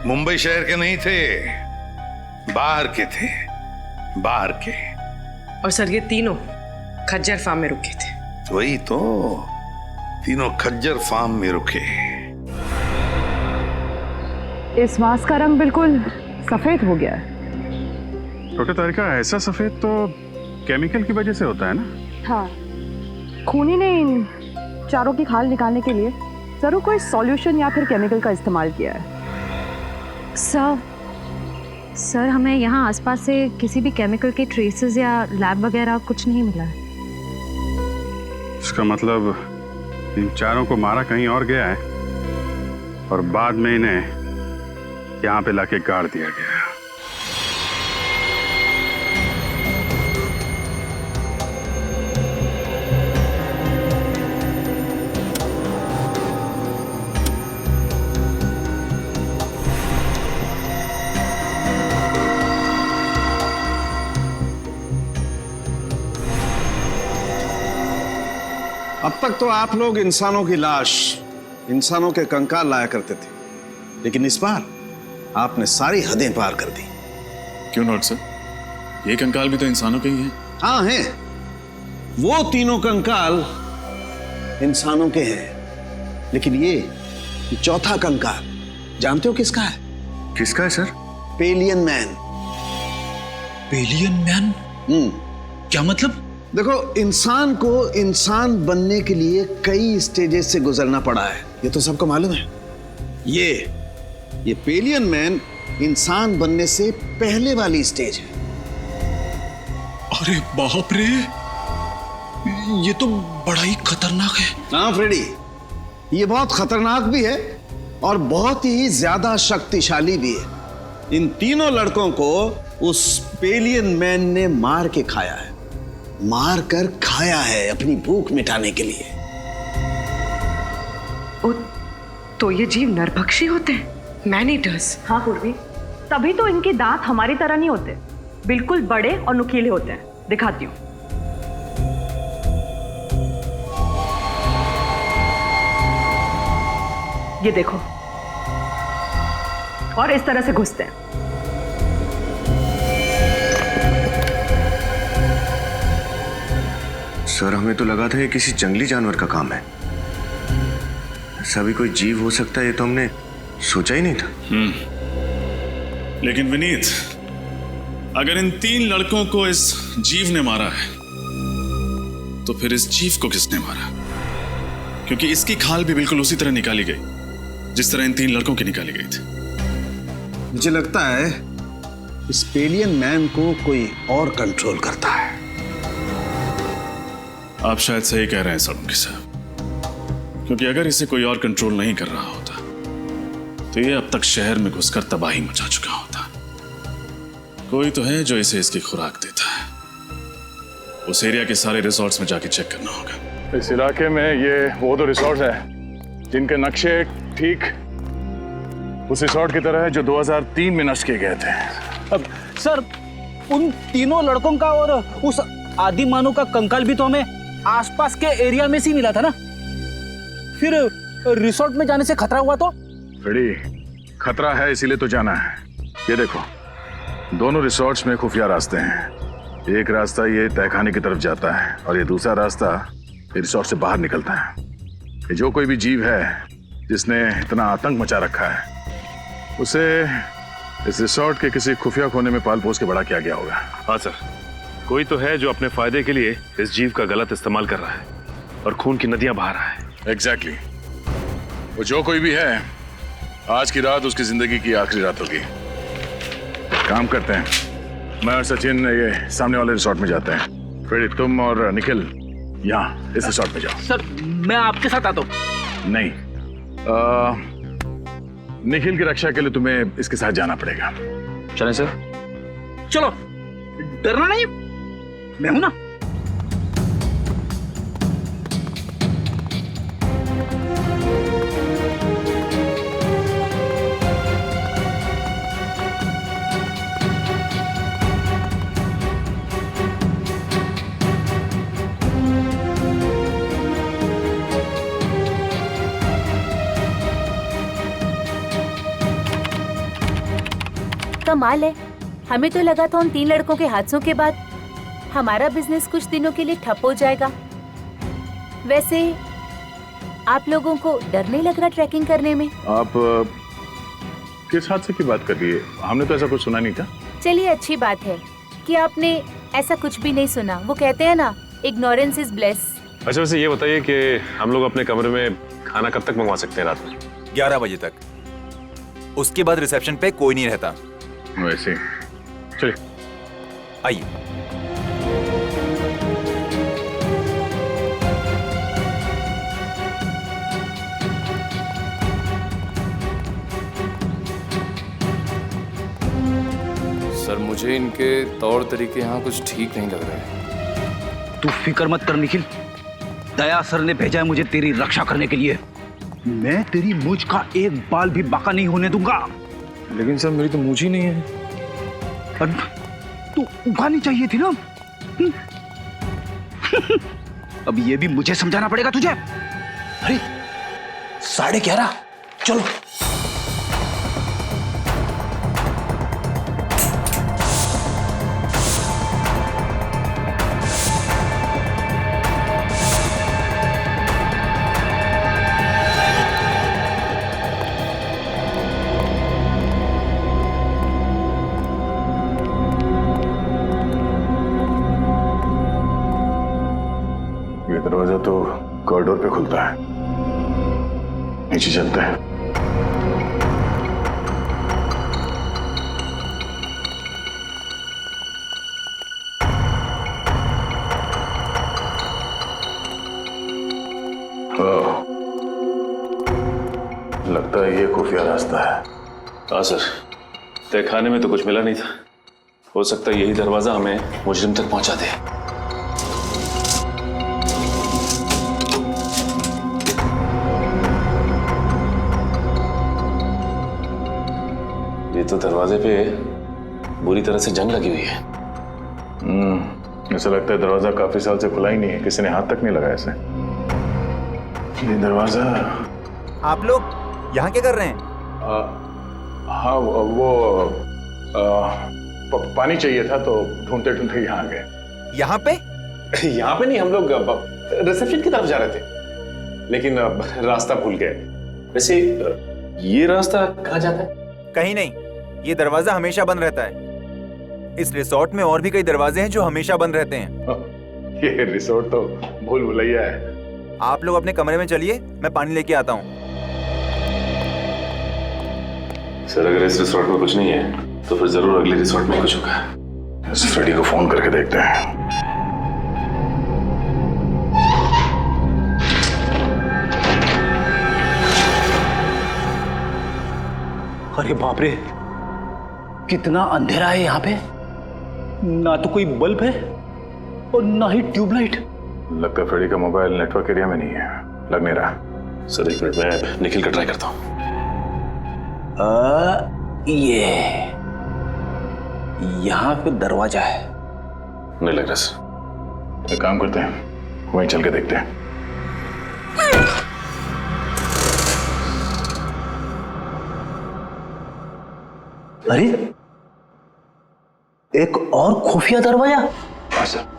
मुंबई शहर के नहीं थे, बाहर के थे, बाहर के। और सर ये तीनों खज्जर फार्म में रुके थे। वही तो, तीनों खज्जर फार्म में रुके। इस मांस का रंग बिल्कुल सफेद हो गया है। डॉक्टर तारिका, ऐसा सफेद तो केमिकल की वजह से होता है ना? हाँ, खूनी ने इन चारों की खाल निकालने के लिए जरूर कोई सॉल्यूशन या फिर केमिकल का इस्तेमाल किया है। सर हमें यहाँ आसपास से किसी भी केमिकल के ट्रेसेस या लैब वगैरह कुछ नहीं मिला है। इसका मतलब इन चारों को मारा कहीं और गया है और बाद में इन्हें यहाँ पे लाके गाड़ दिया गया। अब तक तो आप लोग इंसानों की लाश, इंसानों के कंकाल लाया करते थे, लेकिन इस बार आपने सारी हदें पार कर दी। क्यों नॉट सर, ये कंकाल भी तो इंसानों के ही हैं। हाँ हैं, वो तीनों कंकाल इंसानों के हैं, लेकिन ये चौथा कंकाल जानते हो किसका है? किसका है sir? Pavilion man. Pavilion man? क्या मतलब? देखो, इंसान को इंसान बनने के लिए कई स्टेजेस से गुजरना पड़ा है, ये तो सबको मालूम है। ये पेलियन मैन इंसान बनने से पहले वाली स्टेज है। अरे बाप रे, ये तो बड़ा ही खतरनाक है। हाँ फ्रेडी, ये बहुत खतरनाक भी है और बहुत ही ज्यादा शक्तिशाली भी है। इन तीनों लड़कों को उस पेलियन मैन ने मार के खाया है, मार कर खाया है अपनी भूख मिटाने के लिए। तो ये जीव नरभक्षी होते हैं, मैन ईटर्स। हाँ पूर्वी, तभी तो इनके दांत हमारी तरह नहीं होते, बिल्कुल बड़े और नुकीले होते हैं। दिखाती हूँ। ये देखो, और इस तरह से घुसते हैं। सर हमें तो लगा था ये किसी जंगली जानवर का काम है, ऐसा भी कोई जीव हो सकता है ये तो हमने सोचा ही नहीं था। लेकिन विनीत, अगर इन 3 लड़कों को इस जीव ने मारा है तो फिर इस जीव को किसने मारा? क्योंकि इसकी खाल भी बिल्कुल उसी तरह निकाली गई जिस तरह इन 3 लड़कों की निकाली गई थी। मुझे लगता है इस पेलियन मैन को कोई और कंट्रोल करता है। आप शायद सही कह रहे हैं सोलंकी साहब, क्योंकि अगर इसे कोई और कंट्रोल नहीं कर रहा होता तो ये अब तक शहर में घुसकर तबाही मचा चुका होता। कोई तो है जो इसे इसकी खुराक देता है। उस एरिया के सारे रिसोर्ट्स में जाके चेक करना होगा। इस इलाके में ये वो दो रिसोर्ट हैं जिनके नक्शे ठीक उस रिसोर्ट की तरह है जो 2003 में नष्ट किए गए थे। अब सर, उन तीनों लड़कों का और उस आदि मानव का कंकाल भी तो हमें आसपास के एरिया में से मिला था ना। फिर रिसोर्ट में जाने से खतरा हुआ तो? बड़ी खतरा है इसीलिए तो जाना है। ये देखो, दोनों रिसोर्ट्स में खुफिया रास्ते हैं। एक रास्ता ये तहखाने की तरफ जाता है और ये दूसरा रास्ता रिसोर्ट से बाहर निकलता है। ये जो कोई भी जीव है जिसने इतना आतंक मचा रखा है उसे इस रिसोर्ट के किसी खुफिया कोने में पाल पोस के बड़ा किया गया होगा। हाँ सर, कोई तो है जो अपने फायदे के लिए इस जीव का गलत इस्तेमाल कर रहा है और खून की नदियां बहा रहा है। एग्जैक्टली। वो जो कोई भी है, आज की रात उसकी जिंदगी की आखिरी रात होगी। काम करते हैं, मैं और सचिन ये सामने वाले रिसोर्ट में जाते हैं। फिर तुम और निखिल यहाँ इस रिसोर्ट में जाओ। सर, मैं आपके साथ आता हूँ। नहीं, निखिल की रक्षा के लिए तुम्हें इसके साथ जाना पड़ेगा। चलें सर? चलो, डरना नहीं, मैं हूं ना। कमाल है, हमें तो लगा था उन 3 लड़कों के हादसों के बाद हमारा बिजनेस कुछ दिनों के लिए ठप हो जाएगा। वैसे आप लोगों को डर नहीं लग रहा ट्रैकिंग करने में? आप किस हादसे की बात कर रही है? हमने तो ऐसा कुछ सुना नहीं था। चलिए, अच्छी बात है कि आपने ऐसा कुछ भी नहीं सुना। वो कहते हैं ना, इग्नोरेंस इज ब्लेस। अच्छा, वैसे ये बताइए कि हम लोग अपने कमरे में खाना कब तक मंगवा सकते हैं? रात में 11 बजे तक। उसके बाद रिसेप्शन पे कोई नहीं रहता। वैसे चलिए, आइए। सर, मुझे इनके तौर तरीके यहाँ कुछ ठीक नहीं लग रहे। तू फिक्र मत कर निखिल, दया सर ने भेजा है मुझे तेरी रक्षा करने के लिए। मैं तेरी मूंछ का एक बाल भी बाका नहीं होने दूंगा। लेकिन सर, मेरी तो मूंछ ही नहीं है। तू उगानी चाहिए थी ना। अब ये भी मुझे समझाना पड़ेगा तुझे। अरे 11:30, चलो। दरवाजा तो कॉरिडोर पे खुलता है, नीचे चलते हैं। लगता है ये खुफिया रास्ता है। हाँ सर, तहखाने में तो कुछ मिला नहीं था। हो सकता है यही दरवाजा हमें मुजरिम तक पहुंचा दे। ये तो दरवाजे पे बुरी तरह से जंग लगी हुई है। ऐसा लगता है दरवाजा काफी साल से खुला ही नहीं है, किसी ने हाथ तक नहीं लगाया इसे। ये दरवाजा। आप लोग यहाँ क्या कर रहे हैं? हाँ, वो पानी चाहिए था तो ढूंढते ढूंढते यहाँ आ गए। यहाँ पे? यहाँ पे नहीं, हम लोग रिसेप्शन की तरफ जा रहे थे, लेकिन रास्ता भूल गए। वैसे ये रास्ता कहाँ जाता है? कहीं नहीं, ये दरवाजा हमेशा बंद रहता है। इस रिसोर्ट में और भी कई दरवाजे हैं जो हमेशा बंद रहते हैं। ये रिसोर्ट तो भूल भुलैया है। आप लोग अपने कमरे में चलिए, मैं पानी लेके आता हूँ। सर, अगर इस रिसोर्ट में कुछ नहीं है तो फिर जरूर अगले रिसोर्ट में कुछ होगा। फ्रेडी को फोन करके देखते हैं। अरे बाप रे, कितना अंधेरा है यहाँ पे। ना तो कोई बल्ब है और ना ही ट्यूबलाइट। लगता है फ्रेडी का मोबाइल नेटवर्क एरिया में नहीं है, लग नहीं रहा। सर एक मिनट, मैं निखिल का ट्राई करता हूँ। ये यहाँ पे दरवाजा है। नहीं लग रहा सर। एक काम करते हैं, वहीं चल के देखते हैं। अरे एक और खुफिया दरवाजा। हाँ सर।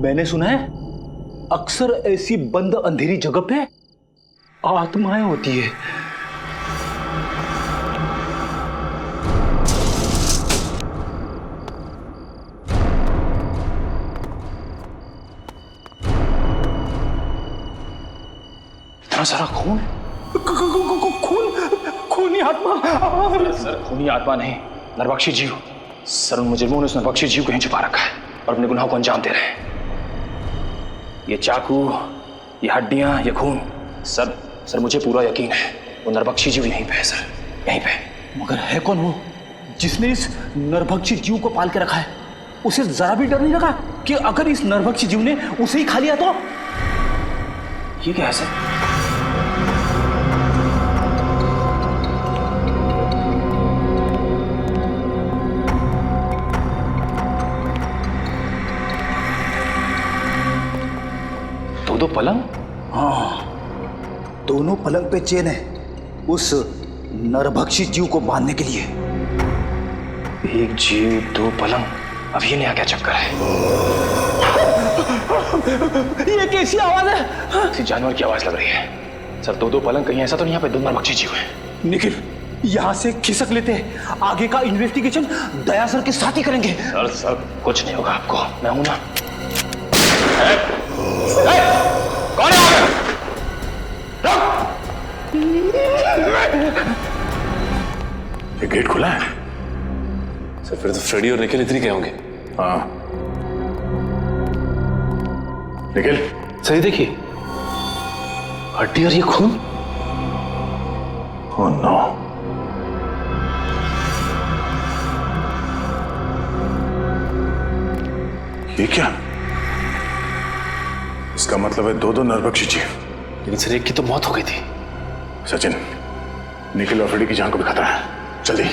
मैंने सुना है अक्सर ऐसी बंद अंधेरी जगह पे आत्माएं होती है। इतना सारा खून, खूनी आत्मा। सर खूनी आत्मा नहीं, नरभक्षी जीव। सर उन मुजरिमों ने उस नरभक्षी जीव को यहीं छुपा रखा है और अपने गुनाहों को अंजाम दे रहे हैं। ये चाकू, ये हड्डियां, ये खून, सर मुझे पूरा यकीन है वो नरभक्षी जीव यहीं पे है सर, यहीं पे। मगर है कौन वो जिसने इस नरभक्षी जीव को पाल के रखा है? उसे जरा भी डर नहीं लगा कि अगर इस नरभक्षी जीव ने उसे ही खा लिया तो? ये क्या है सर? दो पलंग? हाँ, दोनों पलंग पे चेन है उस नरभक्षी जीव को बांधने के लिए। एक जीव दो पलंग, अब ये नया क्या चक्कर है? ये कैसी आवाज है? किसी जानवर की आवाज लग रही है सर। दो पलंग, कहीं ऐसा तो नहीं यहाँ पे दो नरभक्षी जीव है? निखिल, यहाँ से खिसक लेते हैं, आगे का इन्वेस्टिगेशन दया सर के साथ ही करेंगे। सर कुछ नहीं होगा आपको, मैं हूं ना। कौन है? ये गेट खुला है सर। फिर तो फ्रेडी और निखिल इतनी क्या होंगे? हाँ निखिल, सही देखिए, हड्डी और ये खून। ओह नो, ये क्या? इसका मतलब है दो नरभक्षी जीव। लेकिन सर एक की तो मौत हो गई थी। सचिन, निखिल और फ्रेडी की जान को भी खतरा है, जल्दी।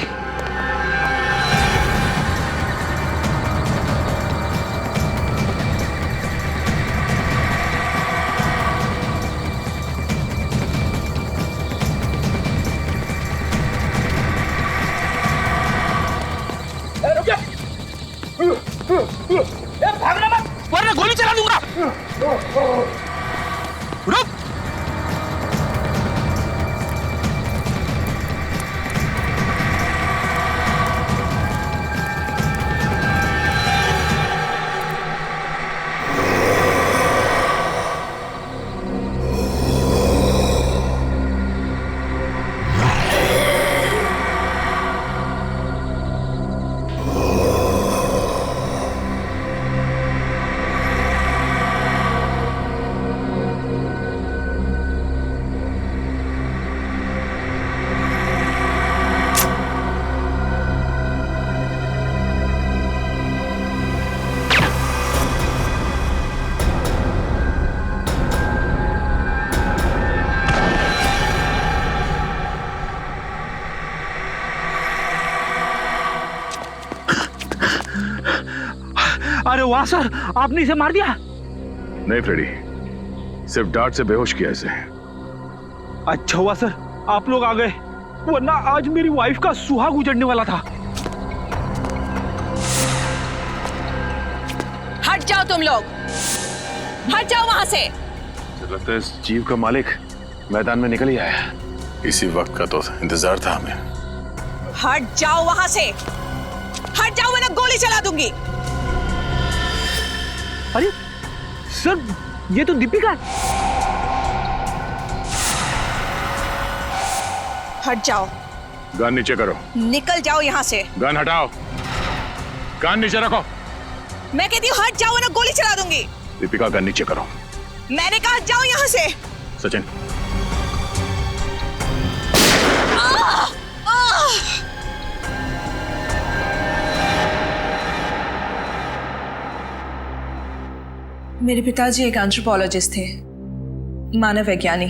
भागना मत, वरना गोली चला दूंगा। रुक। अरे वाह सर, आपने इसे मार दिया? नहीं फ्रेडी, सिर्फ डांट से बेहोश किया इसे। अच्छा हुआ सर आप लोग आ गए, वरना आज मेरी वाइफ का सुहाग उजड़ने वाला था। हट जाओ तुम लोग, हट जाओ वहां से। लगता है इस जीव का मालिक मैदान में निकल ही आया। इसी वक्त का तो इंतजार था हमें। हट जाओ वहां से, हट जाओ वरना गोली चला दूंगी। अरे सर, ये तो दीपिका है। हट जाओ। गन नीचे करो। निकल जाओ यहाँ से। गन हटाओ। कान नीचे रखो। मैं कहती हूँ हट जाओ वरना गोली चला दूंगी। दीपिका कान नीचे करो। मैंने कहा हट जाओ यहाँ से। सचिन मेरे पिताजी एक एंथ्रोपोलॉजिस्ट थे, मानव वैज्ञानी।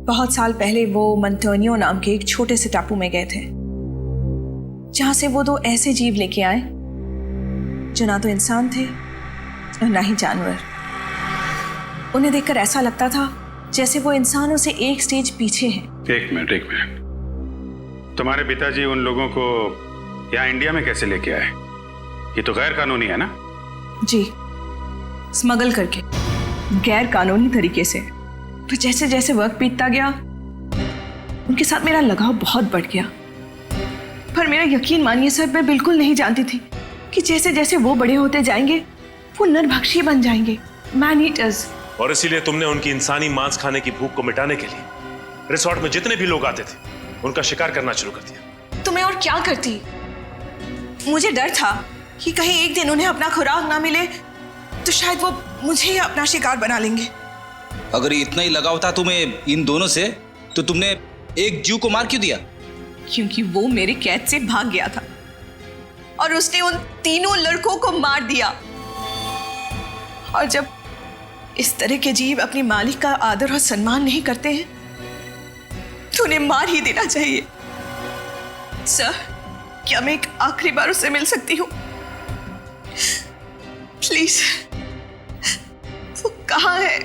बहुत साल पहले वो मंटोनियो नाम के एक छोटे से टापू में गए थे, जहां से वो 2 ऐसे जीव लेके आए जो ना तो इंसान थे और ना ही जानवर। उन्हें देखकर ऐसा लगता था जैसे वो इंसानों से एक स्टेज पीछे हैं। एक मिनट, तुम्हारे पिताजी उन लोगों को यहाँ इंडिया में कैसे लेके आए? ये तो गैर कानूनी है ना? जी, स्मगल करके, गैर कानूनी तरीके से। पर जैसे जैसे वक्त बीतता गया उनके साथ मेरा लगाव बहुत बढ़ गया। पर मेरा यकीन मानिए सर, मैं बिल्कुल नहीं जानती थी कि जैसे जैसे वो बड़े होते जाएंगे वो नरभक्षी बन जाएंगे, मैन ईटर्स। और इसीलिए तुमने उनकी इंसानी मांस खाने की भूख को मिटाने के लिए रिसोर्ट में जितने भी लोग आते थे उनका शिकार करना शुरू कर दिया। तो मैं और क्या करती? मुझे डर था कि कहीं एक दिन उन्हें अपना खुराक ना मिले तो शायद वो मुझे ही अपना शिकार बना लेंगे। अगर इतना ही लगाव था तुम्हें इन दोनों से, तो तुमने एक जीव को मार क्यों दिया? क्योंकि वो मेरे कैद से भाग गया था और उसने उन तीनों लड़कों को मार दिया। और जब इस तरह के जीव अपने मालिक का आदर और सम्मान नहीं करते हैं तो उन्हें मार ही देना चाहिए। सर, क्या मैं एक आखिरी बार उससे मिल सकती हूँ? प्लीज। वो कहाँ है?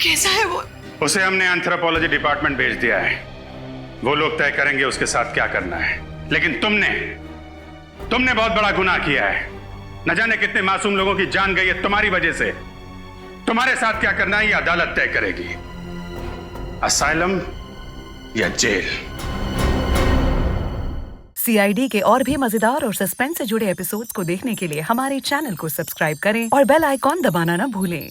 कैसा है वो? उसे हमने एंथ्रोपोलॉजी डिपार्टमेंट भेज दिया है। वो लोग तय करेंगे उसके साथ क्या करना है। लेकिन तुमने बहुत बड़ा गुनाह किया है। न जाने कितने मासूम लोगों की जान गई है तुम्हारी वजह से। तुम्हारे साथ क्या करना है ये अदालत तय करेगी, असाइलम या जेल। CID के और भी मजेदार और सस्पेंस से जुड़े एपिसोड्स को देखने के लिए हमारे चैनल को सब्सक्राइब करें और बेल आइकॉन दबाना ना भूलें।